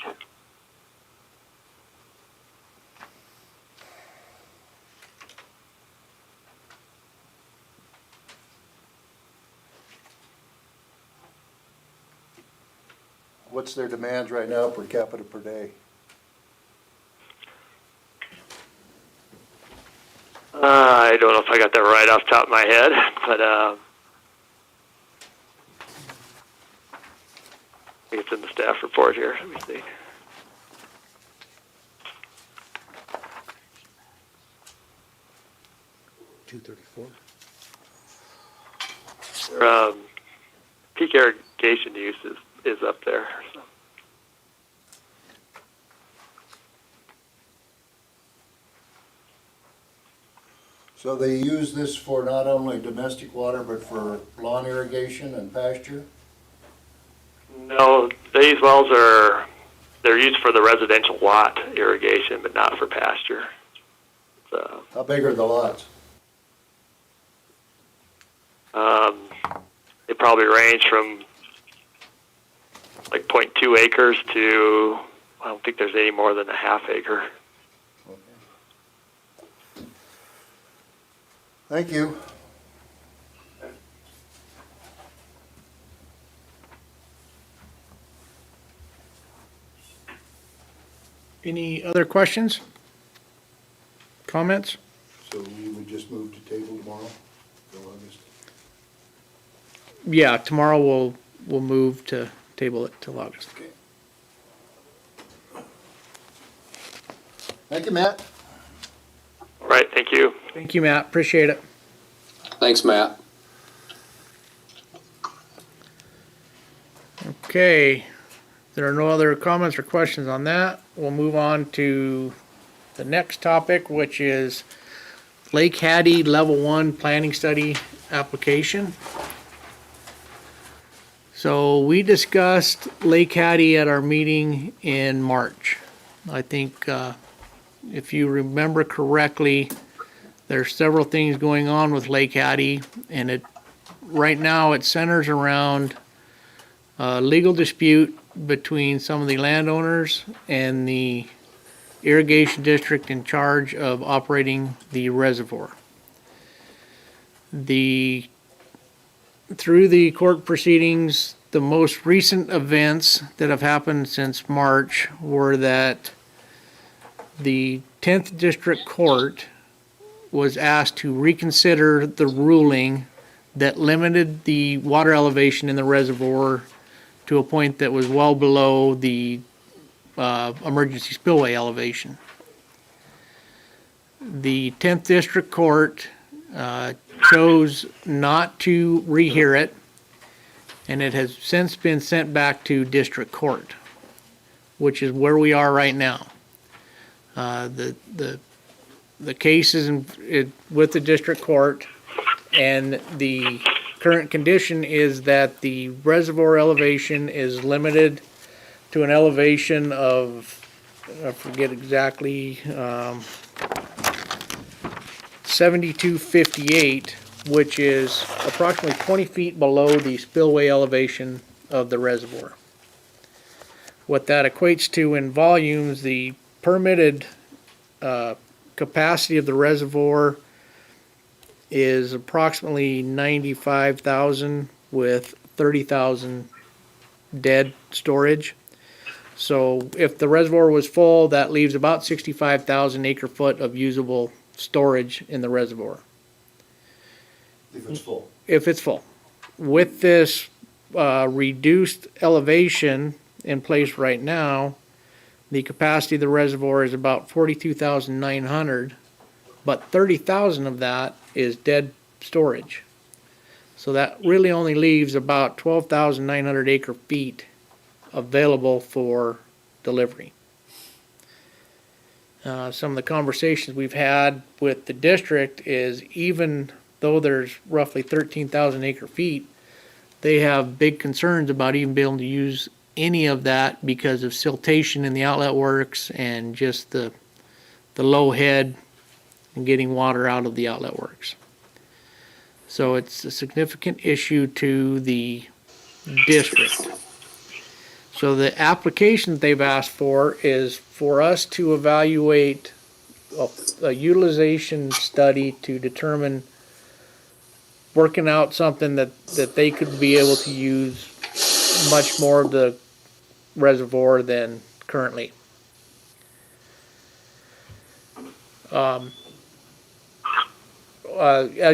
What's their demands right now per capita per day? I don't know if I got that right off the top of my head, but I think it's in the staff report here. Let me see. Peak irrigation use is up there. So. So they use this for not only domestic water, but for lawn irrigation and pasture? No, these wells they're used for the residential lot irrigation, but not for pasture. So, how big are the lots? They probably range from like 0.2 acres to, I don't think there's any more than a half acre. Okay. Thank you. Any other questions? Comments? So we would just move to table tomorrow, till August? Yeah, tomorrow we'll move to table it till August. Okay. Thank you, Matt. All right. right, thank you. Thank you, Matt. Appreciate it. Thanks, Matt. Okay. If there are no other comments or questions on that, we'll move on to the next topic, which is Lake Hattie Level 1 Planning Study application. So we discussed Lake Hattie at our meeting in March. I think if you remember correctly, there's several things going on with Lake Hattie, and right now it centers around a legal dispute between some of the landowners and the irrigation district in charge of operating the reservoir. Through the court proceedings, the most recent events that have happened since March were that the 10th District Court was asked to reconsider the ruling that limited the water elevation in the reservoir to a point that was well below the emergency spillway elevation. The 10th District Court chose not to rehear it, and it has since been sent back to District Court, which is where we are right now. The case is with the District Court, and the current condition is that the reservoir elevation is limited to an elevation of, I forget exactly, 7258, which is approximately 20 feet below the spillway elevation of the reservoir. What that equates to in volumes, the permitted capacity of the reservoir is approximately 95,000 with 30,000 dead storage. So if the reservoir was full, that leaves about 65,000 acre foot of usable storage in the reservoir. If it's full. If it's full. With this reduced elevation in place right now, the capacity of the reservoir is about 42,900, but 30,000 of that is dead storage. So that really only leaves about 12,900 acre feet available for delivery. Some of the conversations we've had with the district is, even though there's roughly 13,000 acre feet, they have big concerns about even being able to use any of that because of siltation in the outlet works and just the low head and getting water out of the outlet works. So it's a significant issue to the district. So the application that they've asked for is for us to evaluate a utilization study to determine working out something that they could be able to use much more of the reservoir than currently. As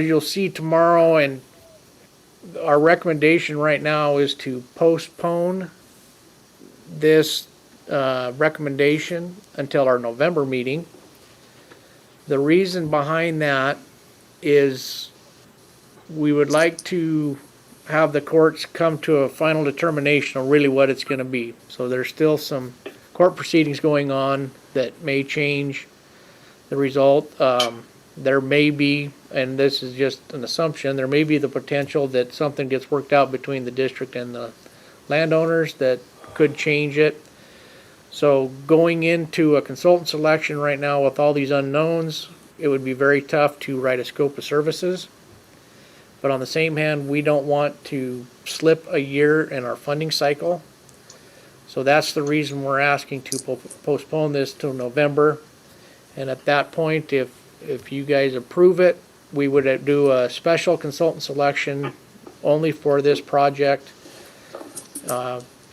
you'll see tomorrow, and our recommendation right now is to postpone this recommendation until our November meeting. The reason behind that is we would like to have the courts come to a final determination on really what it's going to be. So there's still some court proceedings going on that may change the result. There may be, and this is just an assumption, there may be the potential that something gets worked out between the district and the landowners that could change it. So going into a consultant selection right now with all these unknowns, it would be very tough to write a scope of services. But on the same hand, we don't want to slip a year in our funding cycle. So that's the reason we're asking to postpone this till November. And at that point, if you guys approve it, we would do a special consultant selection only for this project,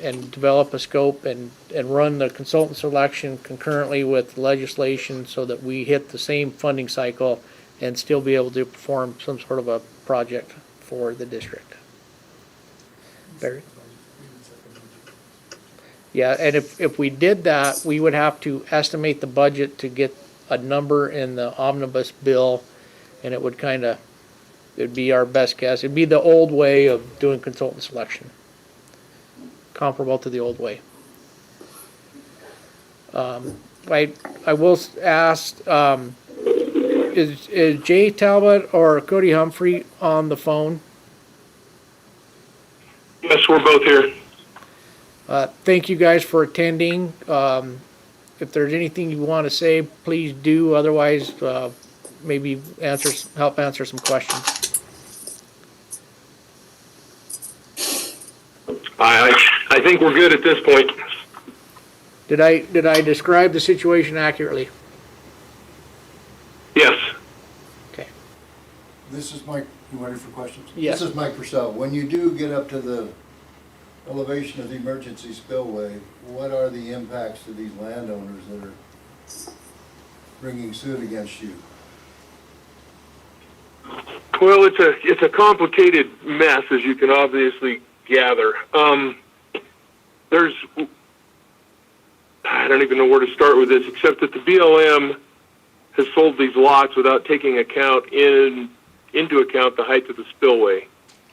and develop a scope and run the consultant selection concurrently with legislation so that we hit the same funding cycle and still be able to perform some sort of a project for the district. Barry? Yeah, and if we did that, we would have to estimate the budget to get a number in the omnibus bill, and it would it'd be our best guess. It'd be the old way of doing consultant selection, comparable to the old way. I will ask, is Jay Talbot or Cody Humphrey on the phone? Yes, we're both here. Thank you guys for attending. If there's anything you want to say, please do. Otherwise, maybe help answer some questions. I think we're good at this point. Did I describe the situation accurately? Yes. Okay. This is Mike, you ready for questions? Yes. This is Mike Purcell. When you do get up to the elevation of the emergency spillway, what are the impacts to these landowners that are bringing suit against you? Well, it's a complicated mess, as you can obviously gather. I don't even know where to start with this, except that the BLM has sold these lots without taking into account the height of the spillway.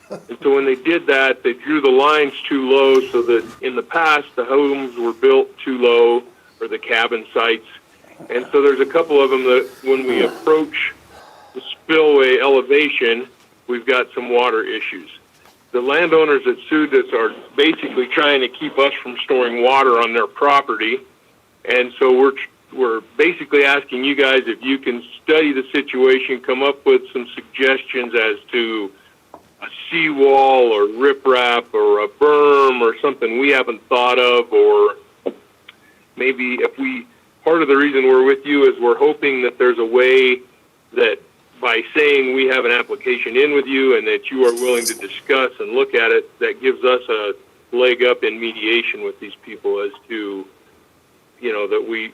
And so when they did that, they drew the lines too low so that in the past the homes were built too low, or the cabin sites. And so there's a couple of them that when we approach the spillway elevation, we've got some water issues. The landowners that sued us are basically trying to keep us from storing water on their property. And so we're basically asking you guys if you can study the situation, come up with some suggestions as to a seawall or riprap or a berm or something we haven't thought of, or maybe part of the reason we're with you is we're hoping that there's a way that by saying we have an application in with you and that you are willing to discuss and look at it, that gives us a leg up in mediation with these people as to,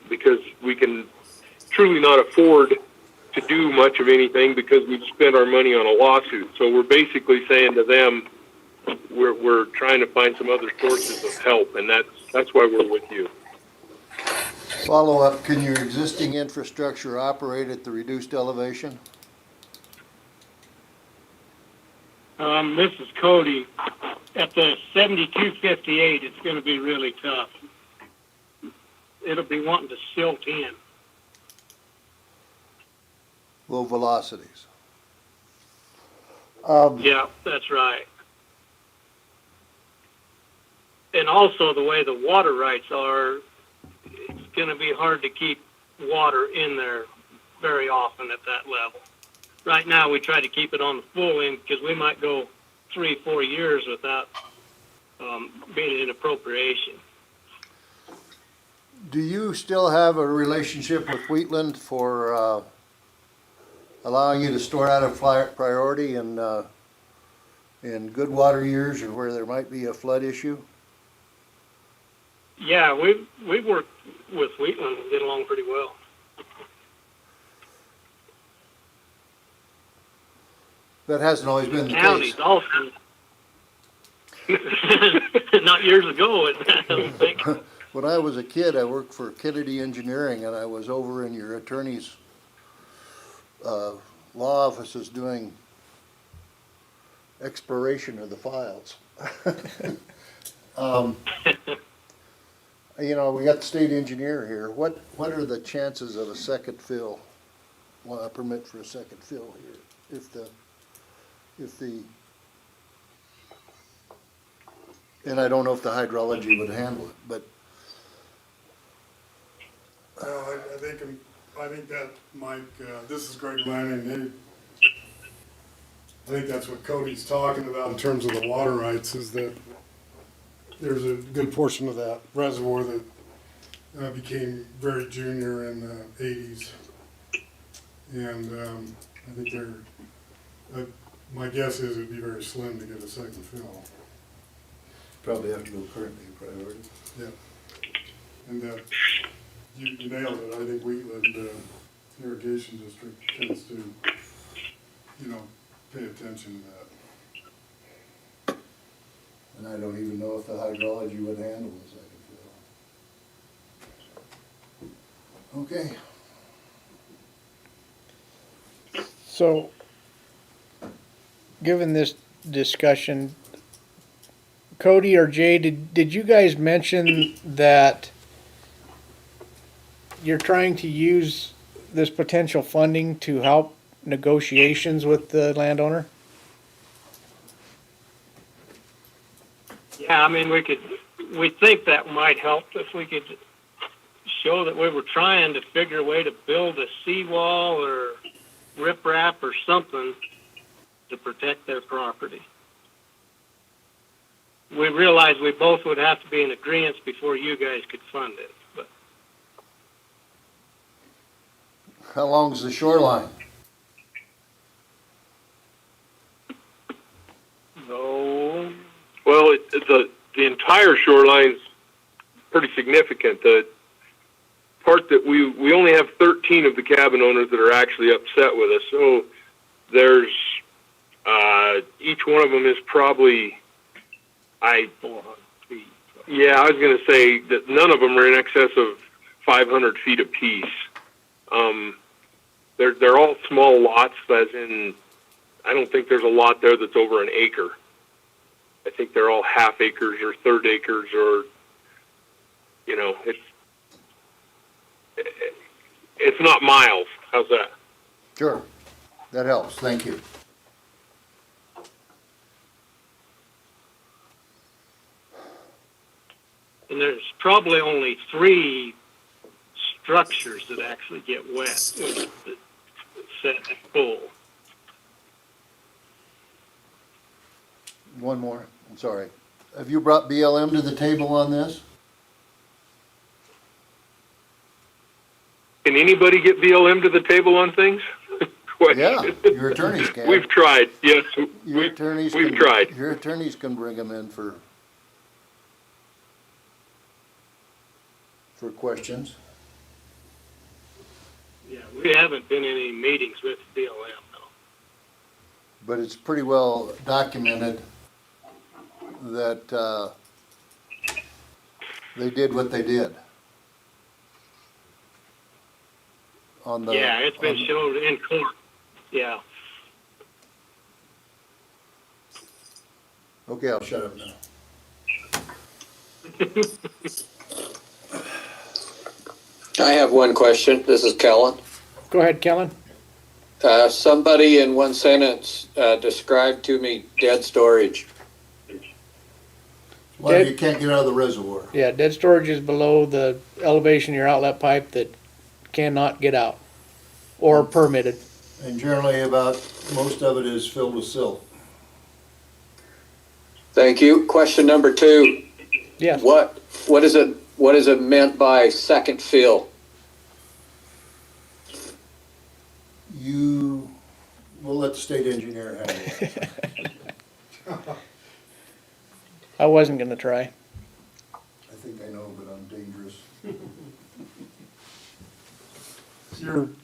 because we can truly not afford to do much of anything because we've spent our money on a lawsuit. So we're basically saying to them, we're trying to find some other sources of help, and that's why we're with you. Follow up, can your existing infrastructure operate at the reduced elevation? This is Cody. At the 7258, it's going to be really tough. It'll be wanting to silt in. Low velocities. Yeah, that's right. And also the way the water rights are, it's going to be hard to keep water in there very often at that level. Right now we try to keep it on the full end because we might go 3-4 years without being in appropriation. Do you still have a relationship with Wheatland for allowing you to store out of priority in good water years or where there might be a flood issue? Yeah, we've worked with Wheatland and get along pretty well. That hasn't always been the Counties case. also. Not years ago, I don't think. When I was a kid, I worked for Kennedy Engineering, and I was over in your attorney's law offices doing exploration of the files. We got the state engineer here. What are the chances of a second fill, a permit for a second fill here? And I don't know if the hydrology would handle it, but. Well, I think that, Mike, this is Greg Lanning. I think that's what Cody's talking about in terms of the water rights, is that there's a good portion of that reservoir that became very junior in the 80s. And I think my guess is it'd be very slim to get a second fill. Probably have to go currently priority. Yeah. And you nailed it. I think Wheatland Irrigation District tends to, pay attention to that. And I don't even know if the hydrology would handle a second fill. Okay. So, given this discussion, Cody or Jay, did you guys mention that you're trying to use this potential funding to help negotiations with the landowner? Yeah, I mean, we think that might help if we could show that we were trying to figure a way to build a seawall or riprap or something to protect their property. We realized we both would have to be in agreement before you guys could fund it. But How long's the shoreline? no, Well, the entire shoreline's pretty significant. The part that we only have 13 of the cabin owners that are actually upset with us. So there's each one of them is probably 400 feet. yeah, I was going to say that none of them are in excess of 500 feet apiece. They're all small lots, as in, I don't think there's a lot there that's over an acre. I think they're all half acres or third acres, or, you know, it's not miles. How's that? Sure, that helps, thank you. And there's probably only 3 structures that actually get wet that set full. One more, I'm sorry. Have you brought BLM to the table on this? Can anybody get BLM to the table on things? Yeah, your attorneys can. We've tried, yes. Your attorneys we've can- tried. Your attorneys can bring them in for questions. Yeah, we haven't been in any meetings with BLM, though. But it's pretty well documented that they did what they did. On the, Yeah, it's been shown in court. Yeah. Okay, I'll shut up now. I have one question. This is Kellen. Go ahead, Kellen. Somebody in one sentence described to me dead storage. Well, Dead- you can't get out of the reservoir. Yeah, dead storage is below the elevation of your outlet pipe that cannot get out or permitted. And generally about, most of it is filled with silt. Thank you. Question number 2. Yes. What is it meant by second fill? We'll let the state engineer handle it. I wasn't gonna try. I think I know, but I'm dangerous.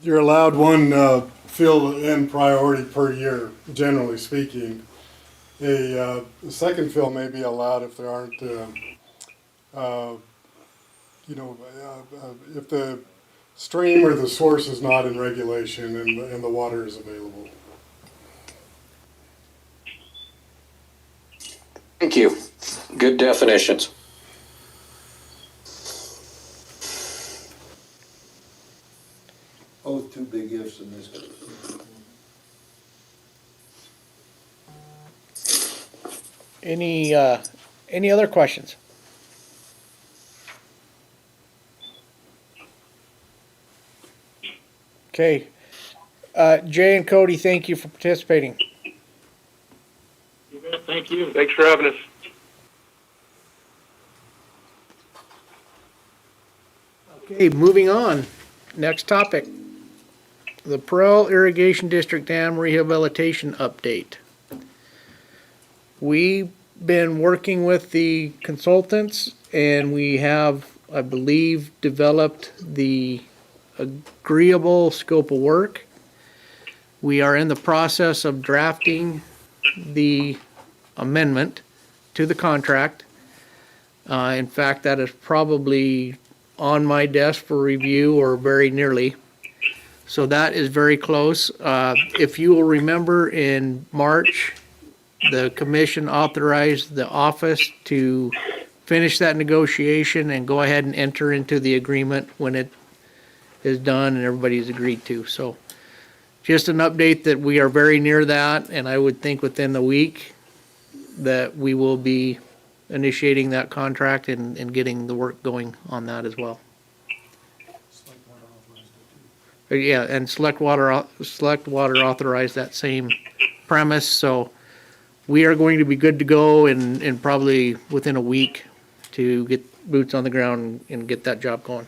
You're allowed one fill in priority per year, generally speaking. A second fill may be allowed if there aren't, if the stream or the source is not in regulation and the water is available. Thank you. Good definitions. Both two big ifs in this case. Any other questions? Okay. Jay and Cody, thank you for participating. You bet. Thank you. Thanks for having us. Okay, moving on. Next topic. The Pearl Irrigation District Dam Rehabilitation Update. We've been working with the consultants and we have, I believe, developed the agreeable scope of work. We are in the process of drafting the amendment to the contract. In fact, that is probably on my desk for review or very nearly. So that is very close. If you will remember, in March, the commission authorized the office to finish that negotiation and go ahead and enter into the agreement when it is done and everybody's agreed to. So just an update that we are very near that, and I would think within the week that we will be initiating that contract and getting the work going on that as well. Yeah, and Select Water authorized that same premise, so we are going to be good to go in probably within a week to get boots on the ground and get that job going.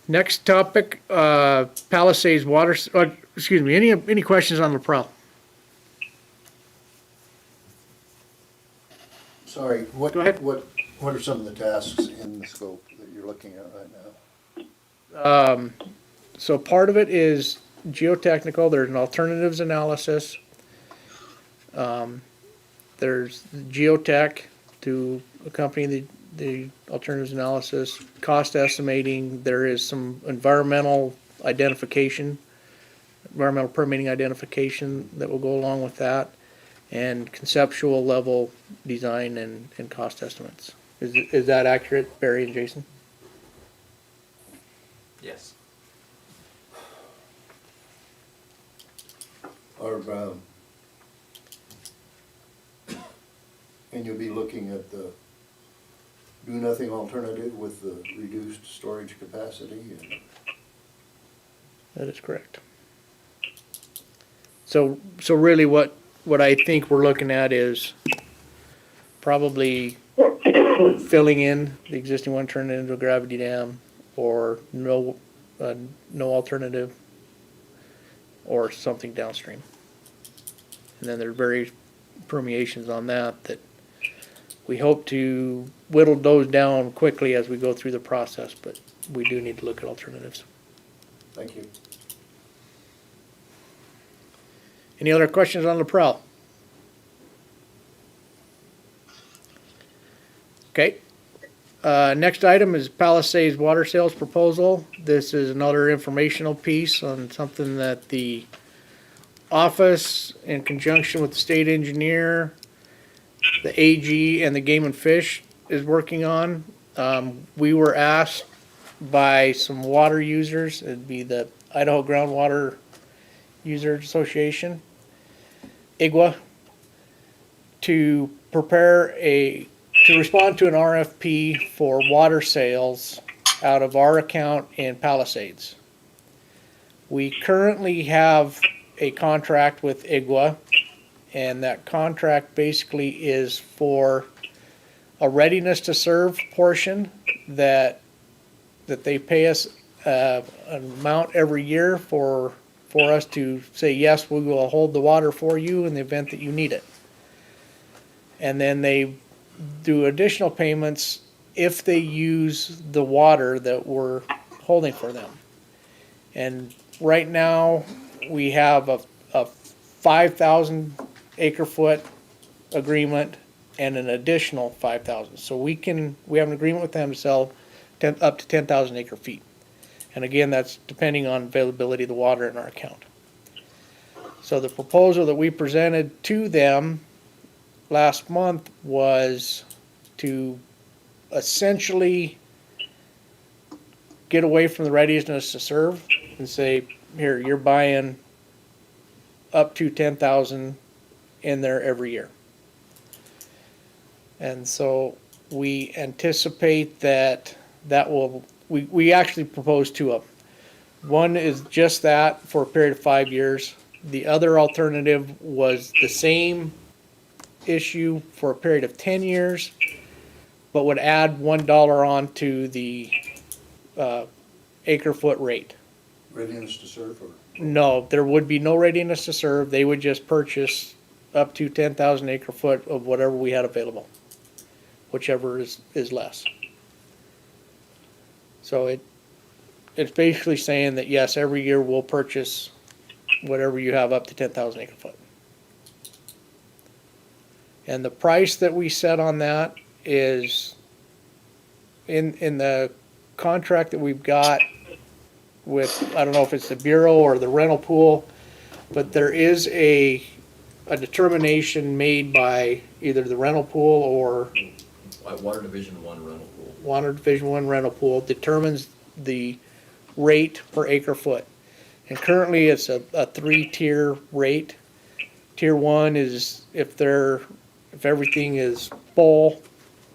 Next topic, Palisades Water, excuse me, any questions on LaPrelle? Sorry, what, Go ahead. what are some of the tasks in the scope that you're looking at right now? So part of it is geotechnical, there's an alternatives analysis. There's geotech to accompany the alternatives analysis, cost estimating, there is some environmental permitting identification that will go along with that, and conceptual level design and cost estimates. Is that accurate, Barry and Jason? Yes. Or, and you'll be looking at the do-nothing alternative with the reduced storage capacity? And That is correct. So really what I think we're looking at is probably filling in the existing one, turning it into a gravity dam, or no alternative, or something downstream. And then there are various permeations on that we hope to whittle those down quickly as we go through the process, but we do need to look at alternatives. thank you. Any other questions on LaPrelle? Okay. Next item is Palisades Water Sales Proposal. This is another informational piece on something that the office, in conjunction with the state engineer, the AG, and the Game and Fish, is working on. We were asked by some water users, it'd be the Idaho Groundwater User Association, IGWA, to respond to an RFP for water sales out of our account in Palisades. We currently have a contract with IGWA, and that contract basically is for a readiness to serve portion that they pay us an amount every year for us to say, yes, we will hold the water for you in the event that you need it. And then they do additional payments if they use the water that we're holding for them. And right now, we have a 5,000 acre foot agreement and an additional 5,000. So we have an agreement with them to sell up to 10,000 acre feet. And again, that's depending on availability of the water in our account. So the proposal that we presented to them last month was to essentially get away from the readiness to serve and say, here, you're buying up to 10,000 in there every year. And so we anticipate that we actually proposed two of them. One is just that for a period of 5 years. The other alternative was the same issue for a period of 10 years, but would add $1 onto the acre foot rate. Readiness to serve, or? No, there would be no readiness to serve. They would just purchase up to 10,000 acre foot of whatever we had available, whichever is less. So it's basically saying that yes, every year we'll purchase whatever you have up to 10,000 acre foot. And the price that we set on that is in the contract that we've got with, I don't know if it's the Bureau or the rental pool, but there is a determination made by either the rental pool or Water Division 1 rental pool. Water Division 1 rental pool determines the rate per acre foot. And currently it's a 3-tier rate. Tier 1 is if everything is full,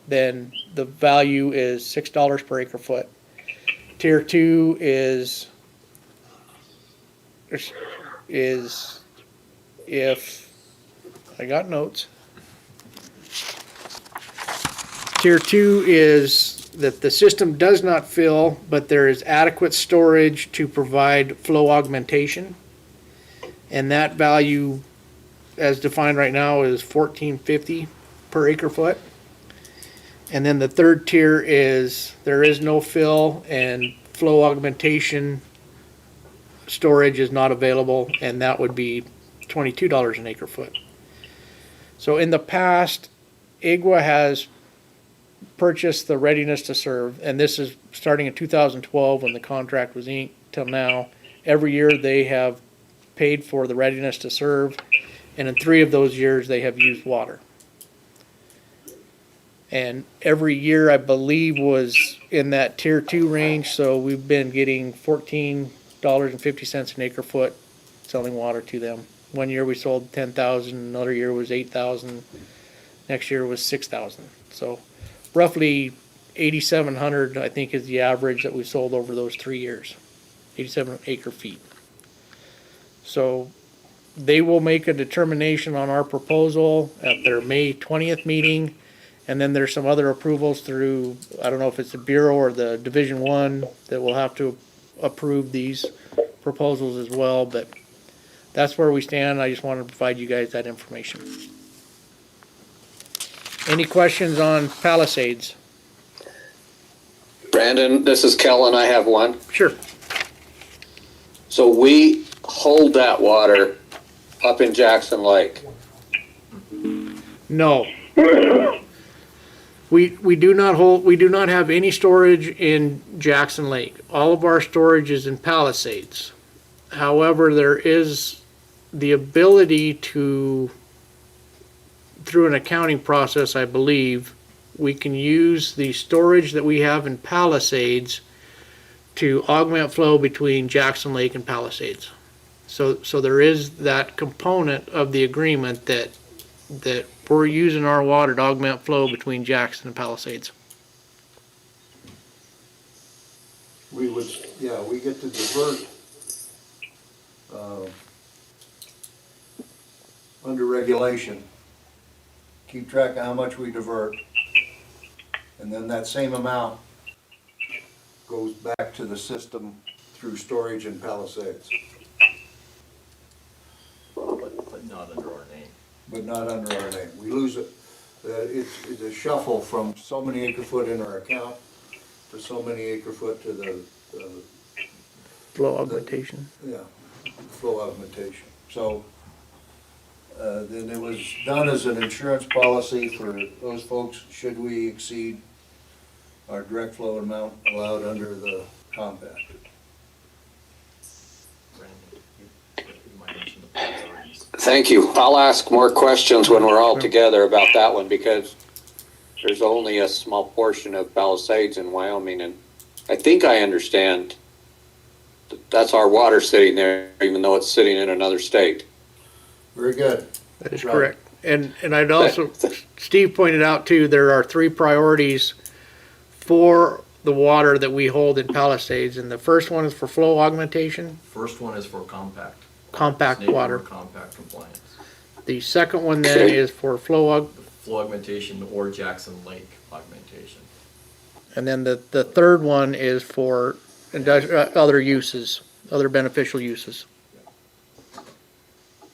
then the value is $6 per acre foot. Tier 2 is if I got notes. Tier 2 is that the system does not fill, but there is adequate storage to provide flow augmentation. And that value, as defined right now, is $14.50 per acre foot. And then the third tier is there is no fill and flow augmentation storage is not available, and that would be $22 an acre foot. So in the past, IGWA has purchased the readiness to serve, and this is starting in 2012 when the contract was inked till now. Every year they have paid for the readiness to serve, and in 3 of those years they have used water. And every year I believe was in that tier 2 range, so we've been getting $14.50 an acre foot selling water to them. One year we sold 10,000, another year was 8,000, next year was 6,000. So roughly 8,700 I think is the average that we sold over those 3 years, 87 acre feet. So they will make a determination on our proposal at their May 20th meeting. And then there's some other approvals through, I don't know if it's the Bureau or the Division 1 that will have to approve these proposals as well, but that's where we stand. I just wanted to provide you guys that information. Any questions on Palisades? Brandon, this is Kellen. I have one. Sure. So we hold that water up in Jackson Lake. No. We do not have any storage in Jackson Lake. All of our storage is in Palisades. However, there is the ability to, through an accounting process, I believe, we can use the storage that we have in Palisades to augment flow between Jackson Lake and Palisades. So there is that component of the agreement that we're using our water to augment flow between Jackson and Palisades. We get to divert, under regulation, keep track of how much we divert, and then that same amount goes back to the system through storage in Palisades. But not under our name. But not under our name. We lose it. It's a shuffle from so many acre foot in our account to so many acre foot to the Flow augmentation. Flow augmentation. So then it was done as an insurance policy for those folks should we exceed our direct flow amount allowed under the compact. Thank you. I'll ask more questions when we're all together about that one because there's only a small portion of Palisades in Wyoming, and I think I understand that's our water sitting there, even though it's sitting in another state. Very good. That is correct. And I'd also, Steve pointed out too, there are 3 priorities for the water that we hold in Palisades, and the first one is for flow augmentation. First one is for compact Water. Compact compliance. The second one then is for flow augmentation or Jackson Lake augmentation. And then the third one is for other uses, other beneficial uses.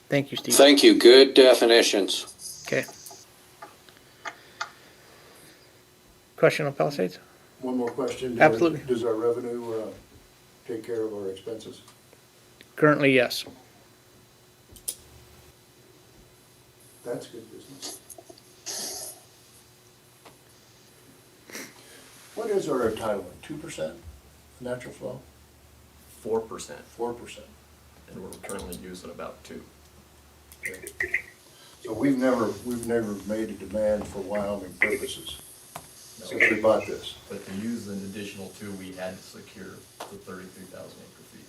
Thank you, Steve. Thank you. Good definitions. Okay. Question on Palisades? One more question. Absolutely. Does our revenue take care of our expenses? Currently, yes. That's good business. What is our entitlement? 2% natural flow? 4%, 4%. and we're currently using about 2. So we've never made a demand for Wyoming purposes since we bought this. But to use an additional 2, we had to secure the 33,000 acre feet.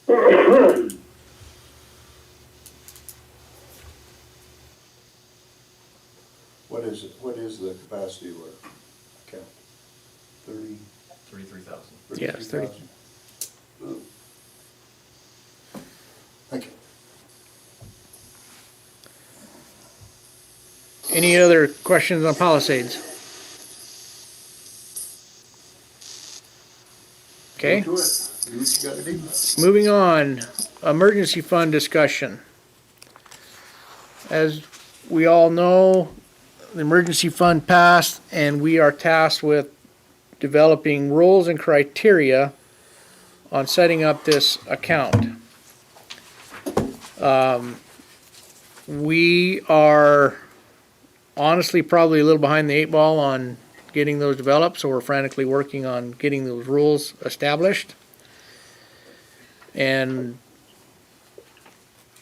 Okay. What is it? What is the capacity of our account? 33,000. Yes, 30. Ooh. Thank you. Any other questions on Palisades? Okay. Go to it. Do what you gotta do. Moving on, emergency fund discussion. As we all know, the emergency fund passed and we are tasked with developing rules and criteria on setting up this account. We are honestly probably a little behind the 8 ball on getting those developed, so we're frantically working on getting those rules established. And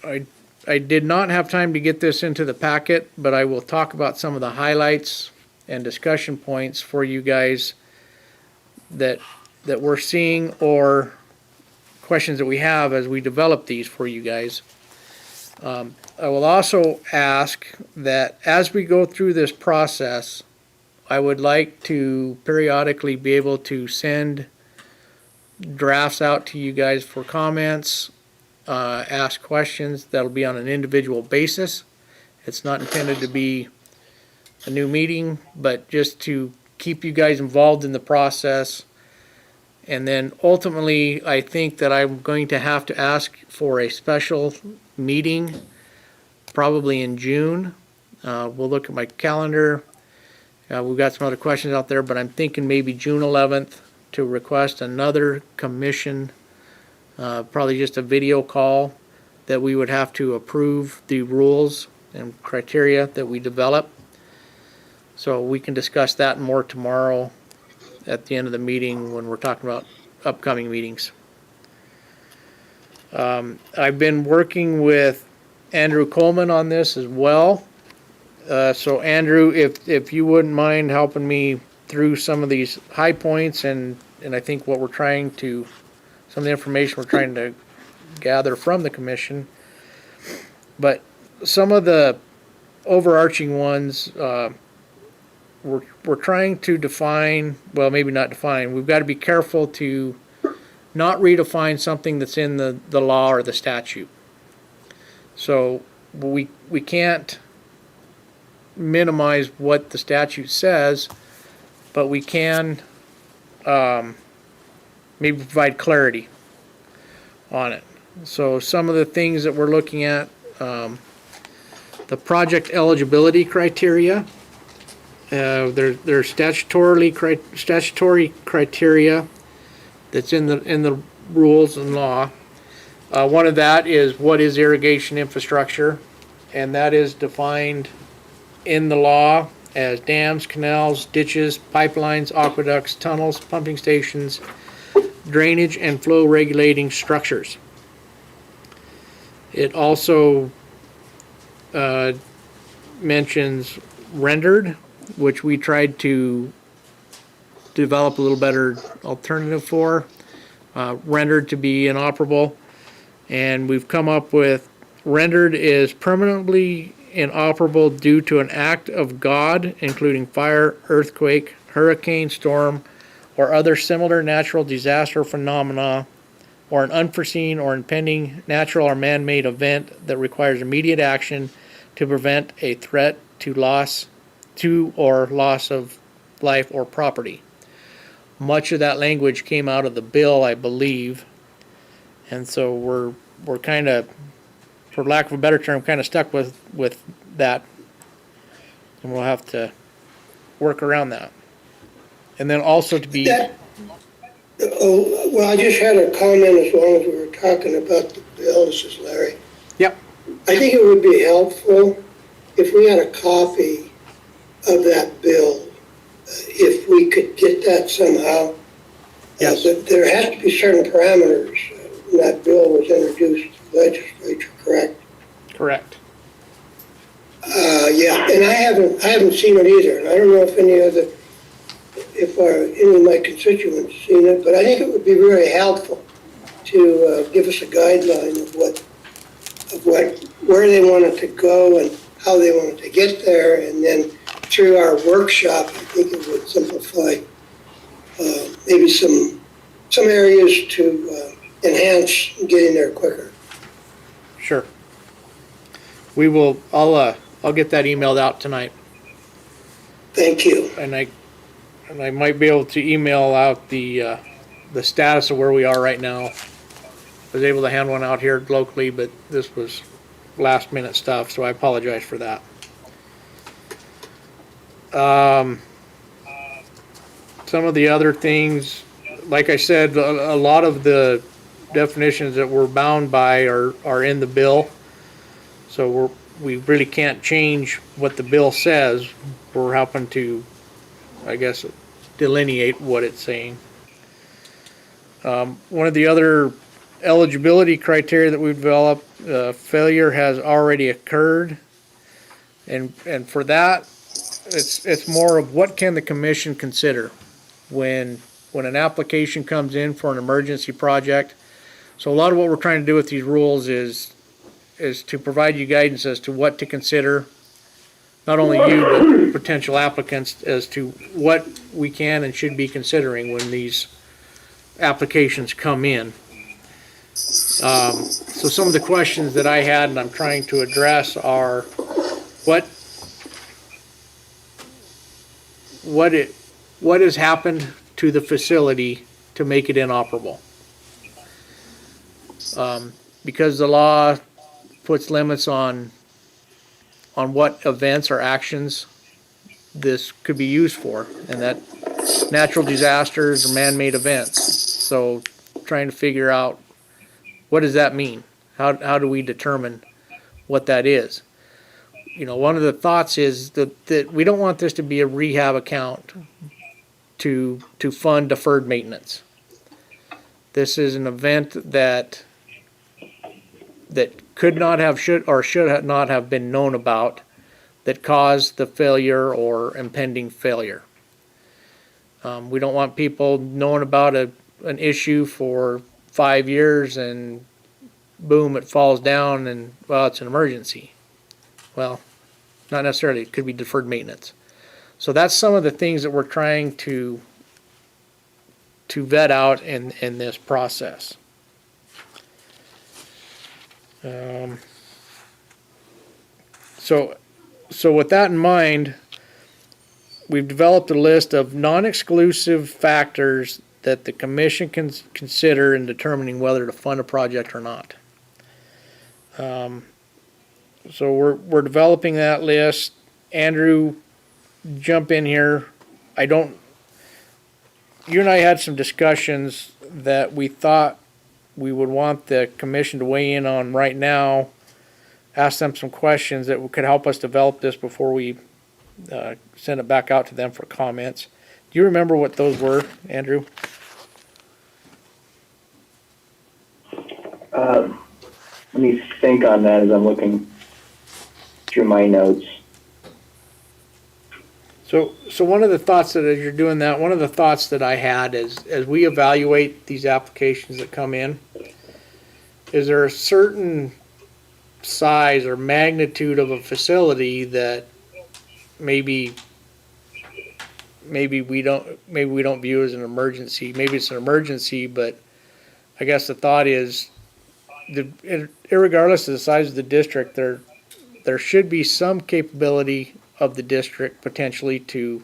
I did not have time to get this into the packet, but I will talk about some of the highlights and discussion points for you guys that we're seeing, or questions that we have as we develop these for you guys. I will also ask that as we go through this process, I would like to periodically be able to send drafts out to you guys for comments, ask questions. That'll be on an individual basis. It's not intended to be a new meeting, but just to keep you guys involved in the process. And then ultimately, I think that I'm going to have to ask for a special meeting, probably in June. We'll look at my calendar. We've got some other questions out there, but I'm thinking maybe June 11th to request another commission, probably just a video call, that we would have to approve the rules and criteria that we develop. So we can discuss that more tomorrow at the end of the meeting when we're talking about upcoming meetings. I've been working with Andrew Coleman on this as well. So Andrew, if you wouldn't mind helping me through some of these high points and I think what we're trying to, some of the information we're trying to gather from the commission. But some of the overarching ones, we're trying to define, well, maybe not define, we've got to be careful to not redefine something that's in the law or the statute. So we can't minimize what the statute says, but we can maybe provide clarity on it. So some of the things that we're looking at, the project eligibility criteria, there's statutory criteria that's in the rules and law. One of that is what is irrigation infrastructure, and that is defined in the law as dams, canals, ditches, pipelines, aqueducts, tunnels, pumping stations, drainage and flow regulating structures. It also mentions rendered, which we tried to develop a little better alternative for, rendered to be inoperable, and we've come up with rendered is permanently inoperable due to an act of God, including fire, earthquake, hurricane, storm, or other similar natural disaster phenomena, or an unforeseen or impending natural or man-made event that requires immediate action to prevent a threat to loss of life or property. Much of that language came out of the bill, I believe, and so we're kind of, for lack of a better term, kind of stuck with that, and we'll have to work around that. And then also to be... Well, I just had a comment as long as we were talking about the bill. This is Larry. Yep. I think it would be helpful if we had a copy of that bill if we could get that somehow. Yes. But there has to be certain parameters. That bill was introduced to the legislature, correct? Correct. Yeah, and I haven't seen it either. And I don't know if any of my constituents seen it, but I think it would be very helpful to give us a guideline of where they want it to go and how they want it to get there, and then through our workshop, I think it would simplify maybe some areas to enhance getting there quicker. Sure. We will, I'll get that emailed out tonight. Thank you. And I might be able to email out the status of where we are right now. I was able to hand one out here locally, but this was last minute stuff, so I apologize for that. Some of the other things, like I said, a lot of the definitions that we're bound by are in the bill. So we really can't change what the bill says. We're helping to, I guess, delineate what it's saying. One of the other eligibility criteria that we've developed, failure has already occurred. And for that, it's more of what can the commission consider when an application comes in for an emergency project. So a lot of what we're trying to do with these rules is to provide you guidance as to what to consider, not only you, but potential applicants, as to what we can and should be considering when these applications come in. So some of the questions that I had and I'm trying to address are what has happened to the facility to make it inoperable? Because the law puts limits on what events or actions this could be used for, and that natural disasters or man-made events. So trying to figure out what does that mean? How do we determine what that is? You know, one of the thoughts is that we don't want this to be a rehab account to fund deferred maintenance. This is an event that could not have, should not have been known about, that caused the failure or impending failure. We don't want people knowing about an issue for 5 years and boom, it falls down and, well, it's an emergency. Well, not necessarily. It could be deferred maintenance. So that's some of the things that we're trying to vet out in this process. So with that in mind, we've developed a list of non-exclusive factors that the commission can consider in determining whether to fund a project or not. So we're developing that list. Andrew, jump in here. You and I had some discussions that we thought we would want the commission to weigh in on right now. Ask them some questions that could help us develop this before we send it back out to them for comments. Do you remember what those were, Andrew? Let me think on that as I'm looking through my notes. So one of the thoughts that as you're doing that, one of the thoughts that I had is as we evaluate these applications that come in, is there a certain size or magnitude of a facility that maybe we don't view as an emergency. Maybe it's an emergency, but I guess the thought is, irregardless of the size of the district, there should be some capability of the district potentially to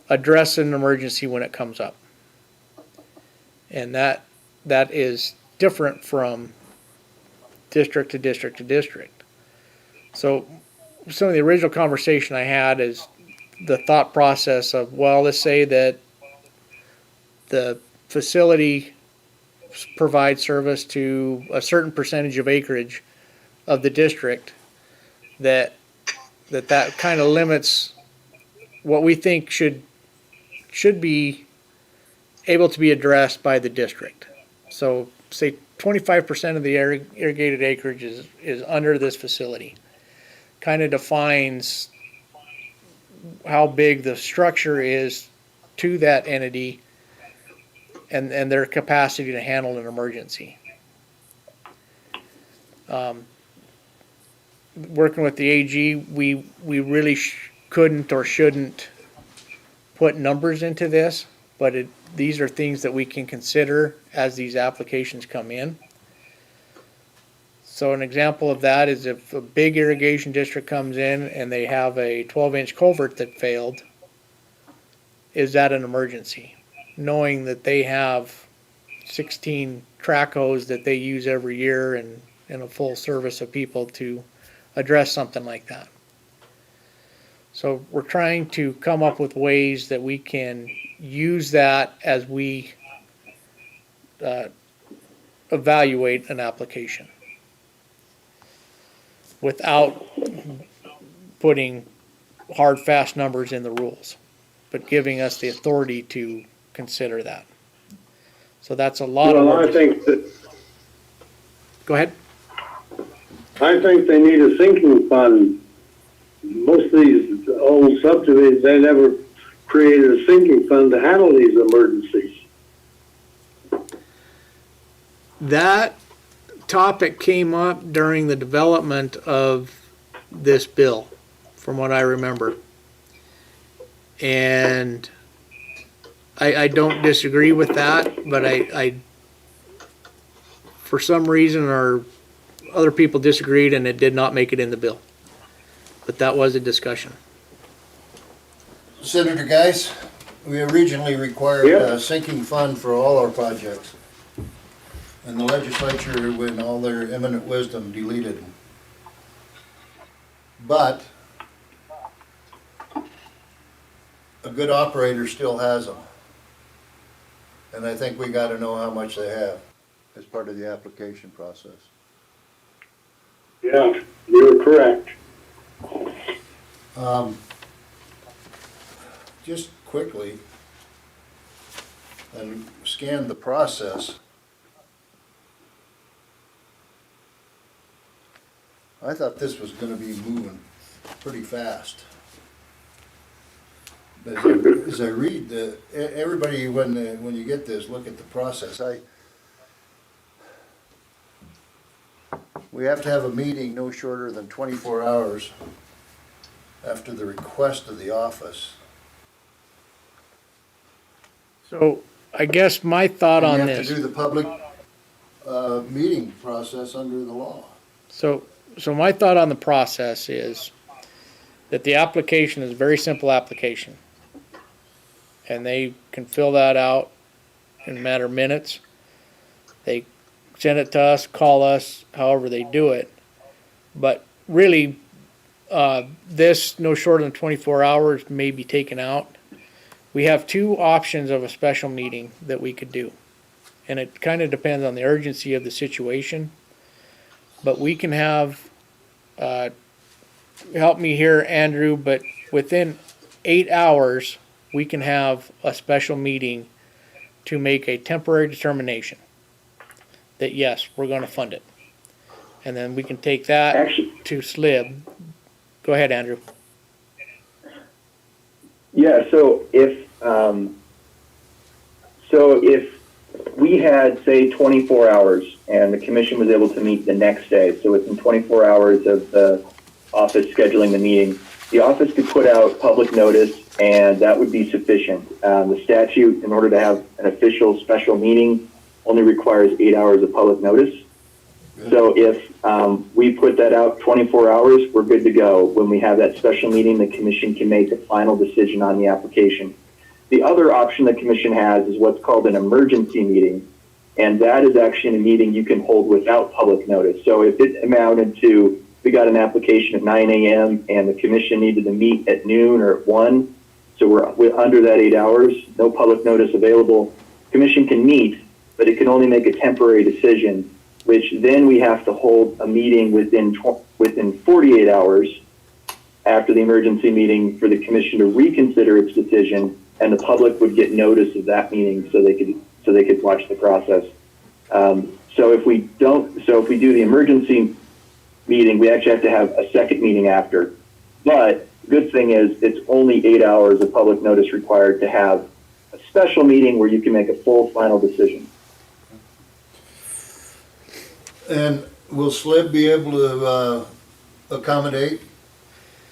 address an emergency when it comes up. And that is different from district to district to district. So some of the original conversation I had is the thought process of, well, let's say that the facility provides service to a certain percentage of acreage of the district, that kind of limits what we think should should be able to be addressed by the district. So say 25% of the irrigated acreage is under this facility. Kind of defines how big the structure is to that entity and their capacity to handle an emergency. Working with the AG, we really couldn't or shouldn't put numbers into this, but these are things that we can consider as these applications come in. So an example of that is if a big irrigation district comes in and they have a 12-inch culvert that failed, is that an emergency? Knowing that they have 16 track hose that they use every year and a full service of people to address something like that. So we're trying to come up with ways that we can use that as we evaluate an application without putting hard, fast numbers in the rules, but giving us the authority to consider that. So that's a lot of work. I think that. Go ahead. I think they need a sinking fund. Most of these old subdivisions, they never created a sinking fund to handle these emergencies. That topic came up during the development of this bill, from what I remember. And I don't disagree with that, but I for some reason or other people disagreed and it did not make it in the bill. But that was a discussion. Senator Geis, we originally required a sinking fund for all our projects. And the legislature, in all their eminent wisdom, deleted them. But a good operator still has them. And I think we got to know how much they have as part of the application process. Yeah, you're correct. Just quickly, and scan the process. I thought this was going to be moving pretty fast. But as I read everybody, when you get this, look at the process. We have to have a meeting no shorter than 24 hours after the request of the office. So I guess my thought on You this. have to do the public meeting process under the law. So my thought on the process is that the application is a very simple application. And they can fill that out in a matter of minutes. They send it to us, call us, however they do it. But really, this no shorter than 24 hours may be taken out. We have two options of a special meeting that we could do. And it kind of depends on the urgency of the situation. But we can have, help me here, Andrew, but within 8 hours, we can have a special meeting to make a temporary determination that yes, we're going to fund it. And then we can take that to SLIB. Go ahead, Andrew. Yeah, so if we had, say, 24 hours and the commission was able to meet the next day, so within 24 hours of the office scheduling the meeting, the office could put out public notice and that would be sufficient. The statute, in order to have an official special meeting, only requires 8 hours of public notice. So if we put that out 24 hours, we're good to go. When we have that special meeting, the commission can make a final decision on the application. The other option the commission has is what's called an emergency meeting, and that is actually a meeting you can hold without public notice. So if it amounted to, we got an application at 9 a.m. and the commission needed to meet at noon or at 1, so we're under that 8 hours, no public notice available, commission can meet, but it can only make a temporary decision, which then we have to hold a meeting within 48 hours after the emergency meeting for the commission to reconsider its decision and the public would get notice of that meeting so they could watch the process. So if we do the emergency meeting, we actually have to have a second meeting after. But the good thing is it's only 8 hours of public notice required to have a special meeting where you can make a full final decision. And will SLIB be able to accommodate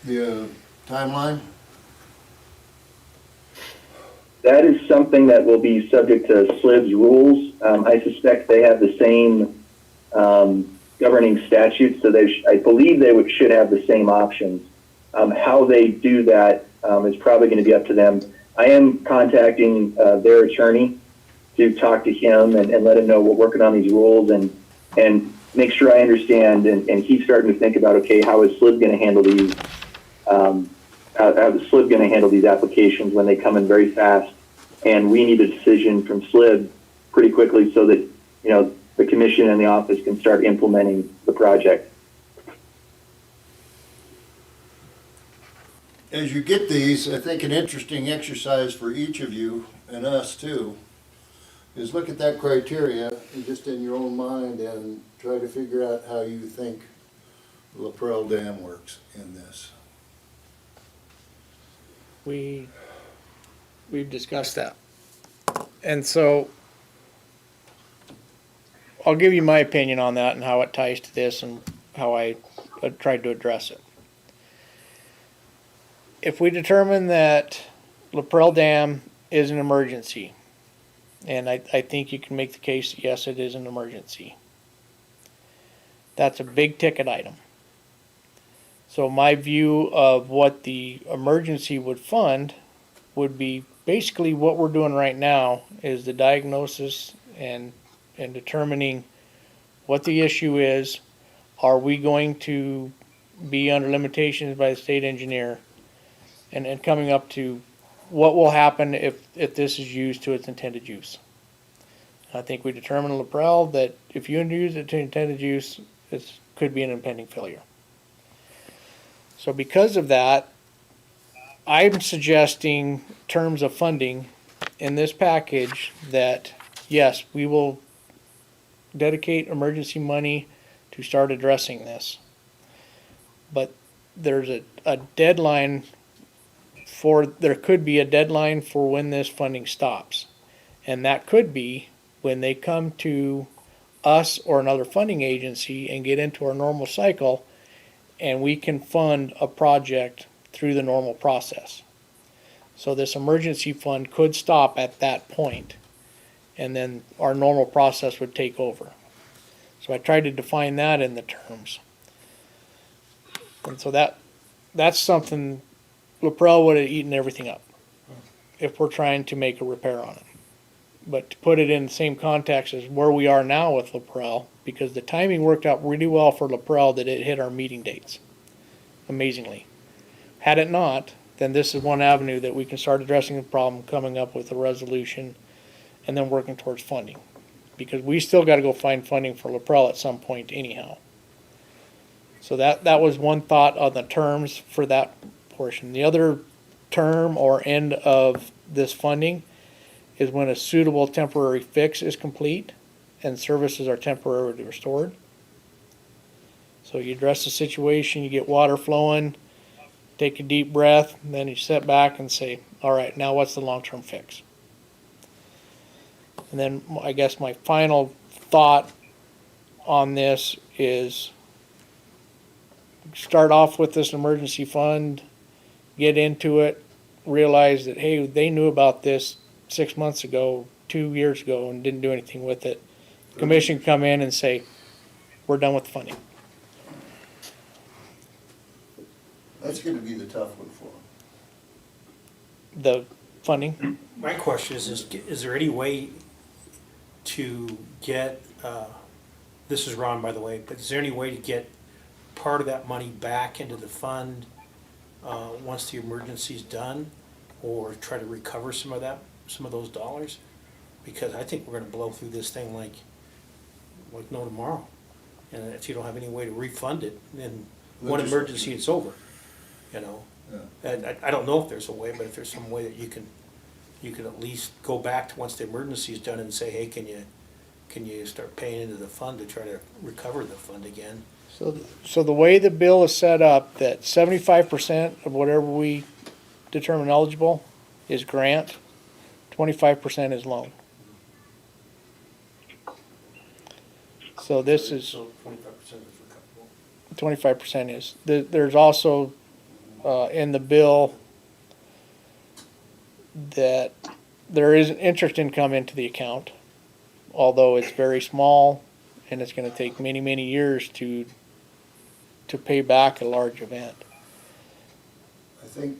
the timeline? That is something that will be subject to SLIB's rules. I suspect they have the same governing statutes, so I believe they should have the same options. How they do that is probably going to be up to them. I am contacting their attorney to talk to him and let him know we're working on these rules and make sure I understand and keep starting to think about, okay, how is SLIB going to handle these? How is SLIB going to handle these applications when they come in very fast? And we need a decision from SLIB pretty quickly so that, the commission and the office can start implementing the project. As you get these, I think an interesting exercise for each of you and us too is look at that criteria and just in your own mind and try to figure out how you think La Perle Dam works in this. We've discussed that. And so I'll give you my opinion on that and how it ties to this and how I tried to address it. If we determine that La Perle Dam is an emergency, and I think you can make the case that yes, it is an emergency, that's a big ticket item. So my view of what the emergency would fund would be basically what we're doing right now is the diagnosis and determining what the issue is. Are we going to be under limitations by the state engineer and coming up to what will happen if this is used to its intended use. I think we determined in La Perle that if you use it to intended use, it could be an impending failure. So because of that, I'm suggesting terms of funding in this package that, yes, we will dedicate emergency money to start addressing this. But there's a deadline there could be a deadline for when this funding stops. And that could be when they come to us or another funding agency and get into our normal cycle and we can fund a project through the normal process. So this emergency fund could stop at that point and then our normal process would take over. So I tried to define that in the terms. And so that's something La Perle would have eaten everything up if we're trying to make a repair on it. But to put it in the same context as where we are now with La Perle, because the timing worked out really well for La Perle that it hit our meeting dates, amazingly. Had it not, then this is one avenue that we can start addressing the problem, coming up with a resolution, and then working towards funding. Because we still got to go find funding for La Perle at some point anyhow. So that was one thought on the terms for that portion. The other term or end of this funding is when a suitable temporary fix is complete and services are temporarily restored. So you address the situation, you get water flowing, take a deep breath, and then you sit back and say, all right, now what's the long-term fix? And then I guess my final thought on this is start off with this emergency fund, get into it, realize that, hey, they knew about this 6 months ago, 2 years ago, and didn't do anything with it. Commission come in and say, we're done with the funding. That's going to be the tough one for them. The funding? My question is there any way to get, this is Ron, by the way, but is there any way to get part of that money back into the fund once the emergency's done, or try to recover some of those dollars? Because I think we're going to blow through this thing like no tomorrow. And if you don't have any way to refund it, then one emergency, it's over. You know, Yeah. I don't know if there's a way, but if there's some way that you can you could at least go back to once the emergency is done and say, hey, can you start paying into the fund to try to recover the fund again? So the way the bill is set up, that 75% of whatever we determine eligible is grant, 25% is loan. So this is, So 25% is recoverable. 25% is. There's also, in the bill, that there is interest income into the account, although it's very small, and it's gonna take many, many years to pay back a large event. I think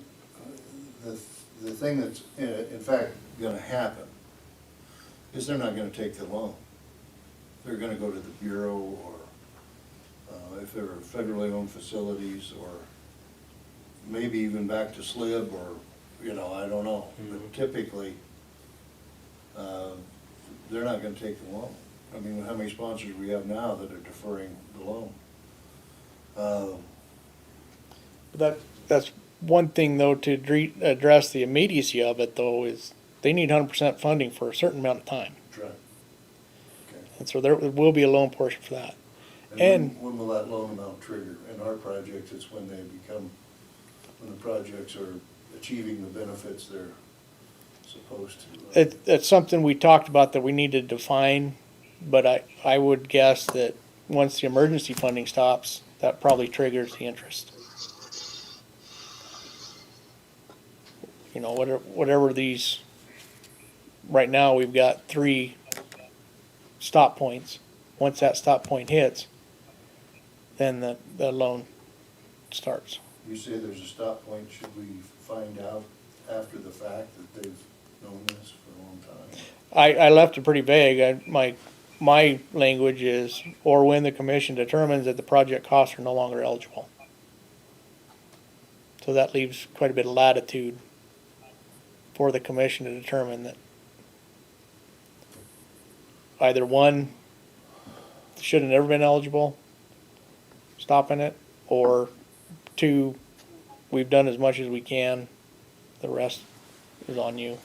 the thing that's, in fact, gonna happen is they're not gonna take the loan. They're gonna go to the Bureau, or if they're federally owned facilities, or maybe even back to SLIB, or, you know, I don't know. But typically, they're not gonna take the loan. I mean, how many sponsors we have now that are deferring the loan? That's one thing, though, to address the immediacy of it, though, is they need 100% funding for a certain amount of time. That's right. Okay. And so there will be a loan portion for that. And when will that loan amount trigger? In our projects, it's when they become, when the projects are achieving the benefits they're supposed to. It's something we talked about that we need to define, but I would guess that once the emergency funding stops, that probably triggers the interest. You know, whatever these, right now, we've got 3 stop points. Once that stop point hits, then the loan starts. You say there's a stop point. Should we find out after the fact that they've known this for a long time? I left it pretty vague. My language is, or when the commission determines that the project costs are no longer eligible. So that leaves quite a bit of latitude for the commission to determine that either one, should have never been eligible, stopping it, or 2, we've done as much as we can, the rest is on you,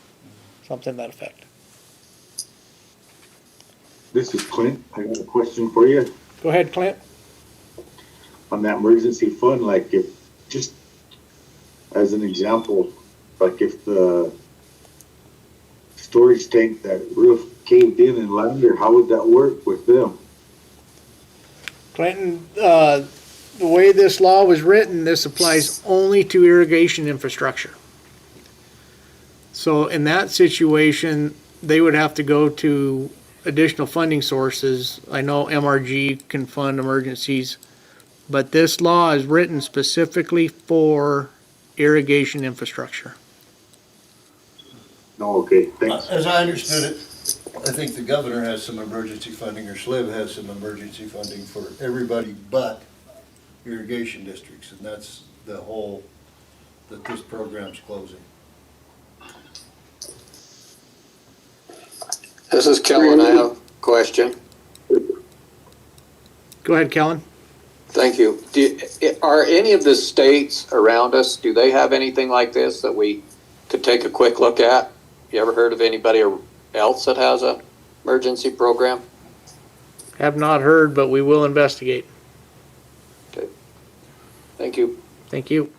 something to that effect. This is Clint. I got a question for you. Go ahead, Clint. On that emergency fund, like if, just as an example, like if the storage tank, that roof caved in and landed, how would that work with them? Clinton, the way this law was written, this applies only to irrigation infrastructure. So in that situation, they would have to go to additional funding sources. I know MRG can fund emergencies, but this law is written specifically for irrigation infrastructure. No, okay, thanks. As I understood it, I think the governor has some emergency funding, or SLIB has some emergency funding for everybody but irrigation districts, and that's the whole, that this program's closing. This is Kellen. I have a question. Go ahead, Kellen. Thank you. Are any of the states around us, do they have anything like this that we could take a quick look at? You ever heard of anybody else that has a emergency program? Have not heard, but we will investigate. Okay. Thank you. Thank you.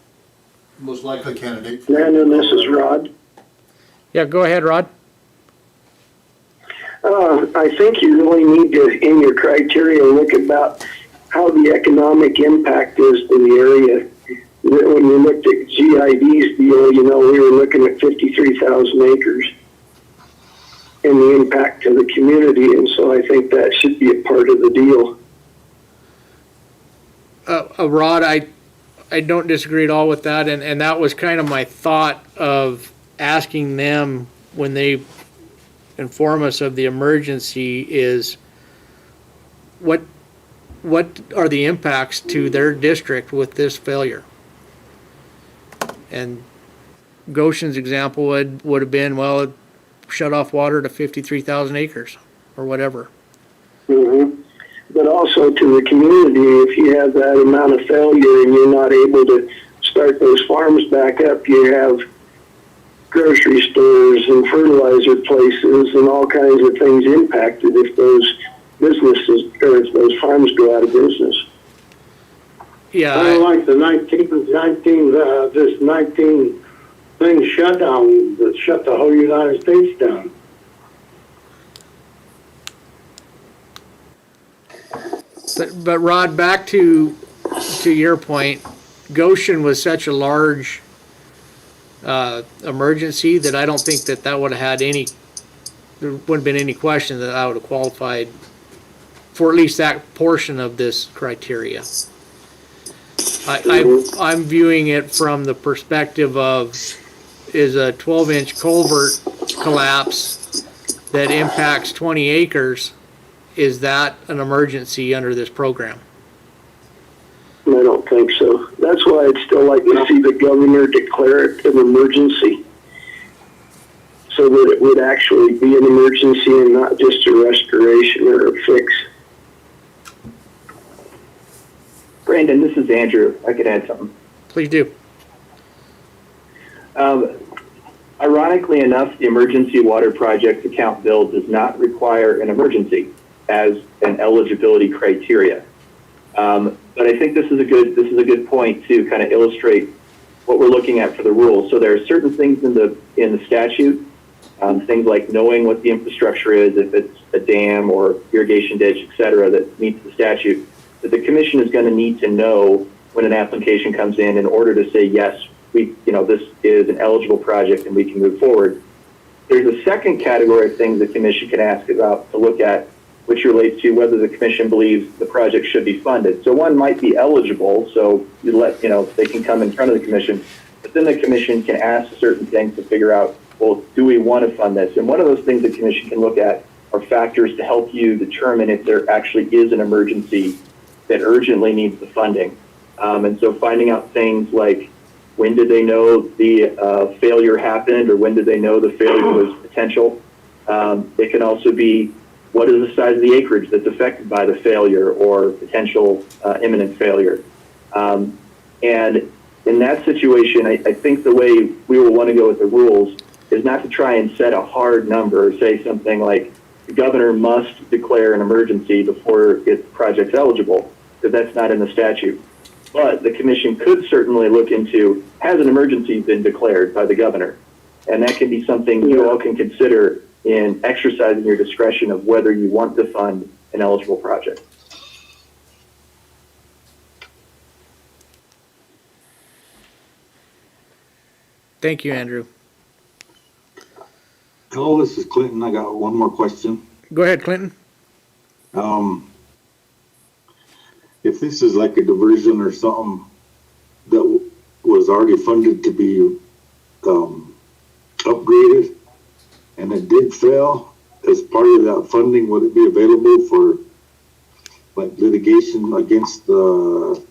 Most likely candidate for. Brandon, this is Rod. Yeah, go ahead, Rod. I think you really need to, in your criteria, look about how the economic impact is to the area. When you looked at GID's deal, you know, we were looking at 53,000 acres and the impact to the community, and so I think that should be a part of the deal. Rod, I don't disagree at all with that, and that was kind of my thought of asking them when they inform us of the emergency is what are the impacts to their district with this failure? And Goshen's example would have been, well, it shut off water to 53,000 acres or whatever. Mm-hmm. But also to the community, if you have that amount of failure and you're not able to start those farms back up, you have grocery stores and fertilizer places and all kinds of things impacted if those businesses or if those farms go out of business. Yeah, Kind of like the 19 thing shutdown that shut the whole United States down. but Rod, back to your point, Goshen was such a large emergency that I don't think that would have had any, there wouldn't have been any question that I would have qualified for at least that portion of this criteria. I'm viewing it from the perspective of, is a 12-inch culvert collapse that impacts 20 acres, is that an emergency under this program? I don't think so. That's why I'd still like to see the governor declare it an emergency, so that it would actually be an emergency and not just a restoration or a fix. Brandon, this is Andrew. I could add something. Please do. Ironically enough, the emergency water project account bill does not require an emergency as an eligibility criteria. But I think this is a good point to kind of illustrate what we're looking at for the rules. So there are certain things in the statute, things like knowing what the infrastructure is, if it's a dam or irrigation ditch, et cetera, that meets the statute, that the commission is going to need to know when an application comes in order to say, yes, this is an eligible project and we can move forward. There's a second category of things the commission can ask about to look at, which relates to whether the commission believes the project should be funded. So one might be eligible, so they can come in front of the commission, but then the commission can ask certain things to figure out, well, do we want to fund this? And one of those things the commission can look at are factors to help you determine if there actually is an emergency that urgently needs the funding. And so finding out things like, when did they know the failure happened, or when did they know the failure was potential? It can also be, what is the size of the acreage that's affected by the failure or potential imminent failure? And in that situation, I think the way we will want to go with the rules is not to try and set a hard number or say something like the governor must declare an emergency before its project's eligible, because that's not in the statute. But the commission could certainly look into, has an emergency been declared by the governor? And that can be something you all can consider in exercising your discretion of whether you want to fund an eligible project. Thank you, Andrew. Hello, this is Clinton. I got one more question. Go ahead, Clinton. If this is like a diversion or something that was already funded to be upgraded and it did fail, as part of that funding, would it be available for like litigation against the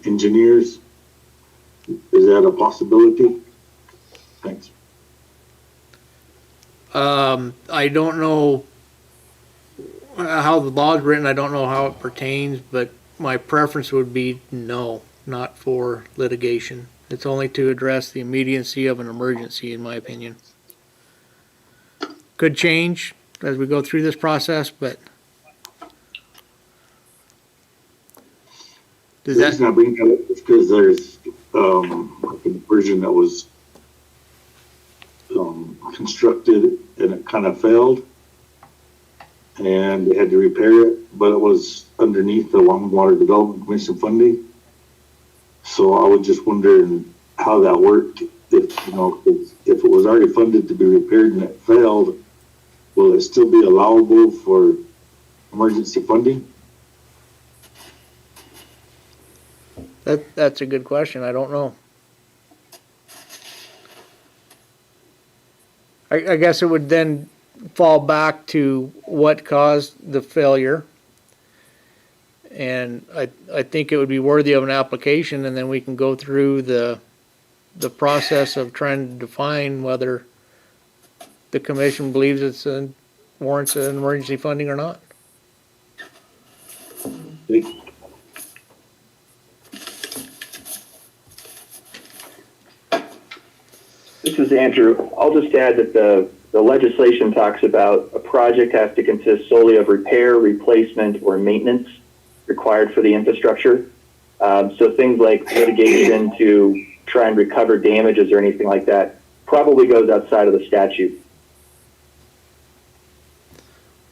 engineers? Is that a possibility? Thanks. I don't know how the law's written. I don't know how it pertains, but my preference would be no, not for litigation. It's only to address the immediacy of an emergency, in my opinion. Could change as we go through this process, but does that? Not bring that up because there's like a version that was constructed and it kind of failed, and they had to repair it, but it was underneath the Long Water Development Commission funding. So I was just wondering how that worked. If it was already funded to be repaired and it failed, will it still be allowable for emergency funding? That's a good question. I don't know. I guess it would then fall back to what caused the failure. And I think it would be worthy of an application, and then we can go through the process of trying to define whether the commission believes it's warrants an emergency funding or not. This is Andrew. I'll just add that the legislation talks about a project has to consist solely of repair, replacement, or maintenance required for the infrastructure. So things like litigation to try and recover damages or anything like that probably goes outside of the statute.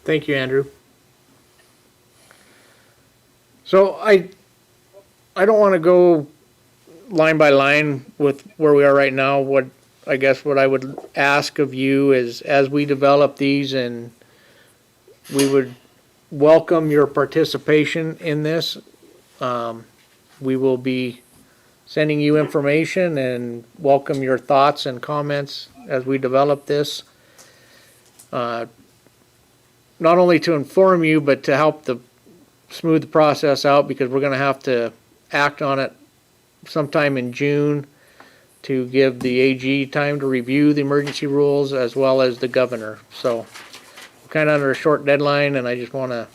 Thank you, Andrew. So I don't want to go line by line with where we are right now. What I would ask of you is, as we develop these, and we would welcome your participation in this. We will be sending you information and welcome your thoughts and comments as we develop this. Not only to inform you, but to help smooth the process out, because we're going to have to act on it sometime in June to give the AG time to review the emergency rules as well as the governor. So we're kind of under a short deadline, and I just want to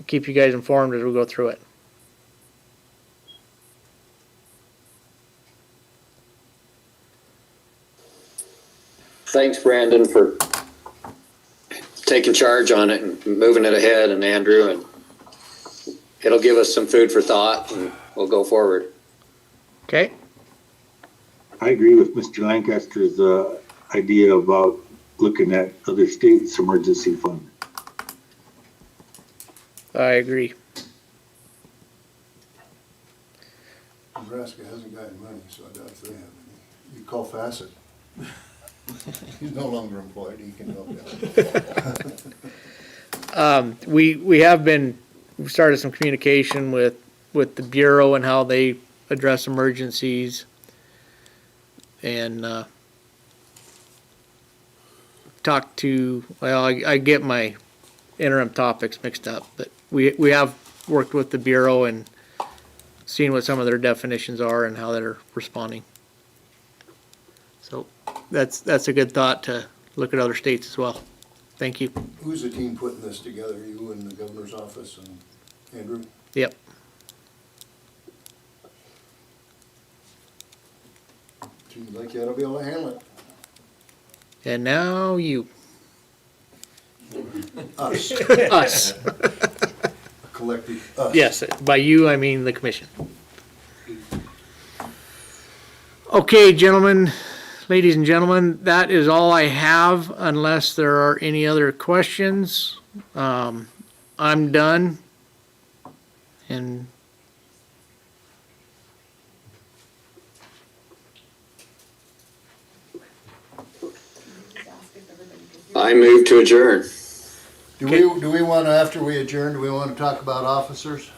keep you guys informed as we go through it. Thanks, Brandon, for taking charge on it and moving it ahead, and Andrew, and it'll give us some food for thought, and we'll go forward. Okay. I agree with Mr. Lancaster's idea about looking at other states' emergency fund. I agree. Nebraska hasn't got any money, so I doubt if they have any. You call Facet. He's no longer employed, he can help you. We started some communication with the Bureau and how they address emergencies, and talked to, well, I get my interim topics mixed up, but we have worked with the Bureau and seen what some of their definitions are and how they're responding. So that's a good thought, to look at other states as well. Thank you. Who's the team putting this together? You and the governor's office and Andrew? Yep. Seems like you ought to be able to handle it. And now you. Us. Us. Collective us. Yes, by you I mean the commission. Okay, gentlemen, ladies and gentlemen, that is all I have, unless there are any other questions. I'm done. And I move to adjourn. Do we want to, after we adjourn, do we want to talk about officers?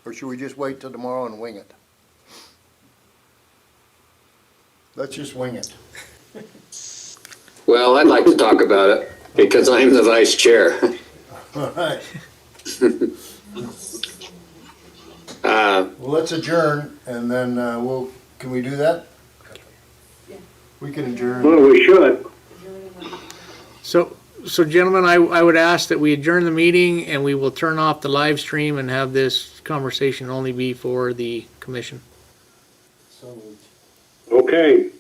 Or should we just wait till tomorrow and wing it? Let's just wing it. Well, I'd like to talk about it because I'm the vice chair. All right. Well, let's adjourn, and then can we do that? We can adjourn. Well, we should. so gentlemen, I would ask that we adjourn the meeting, and we will turn off the live stream and have this conversation only be for the commission. Okay.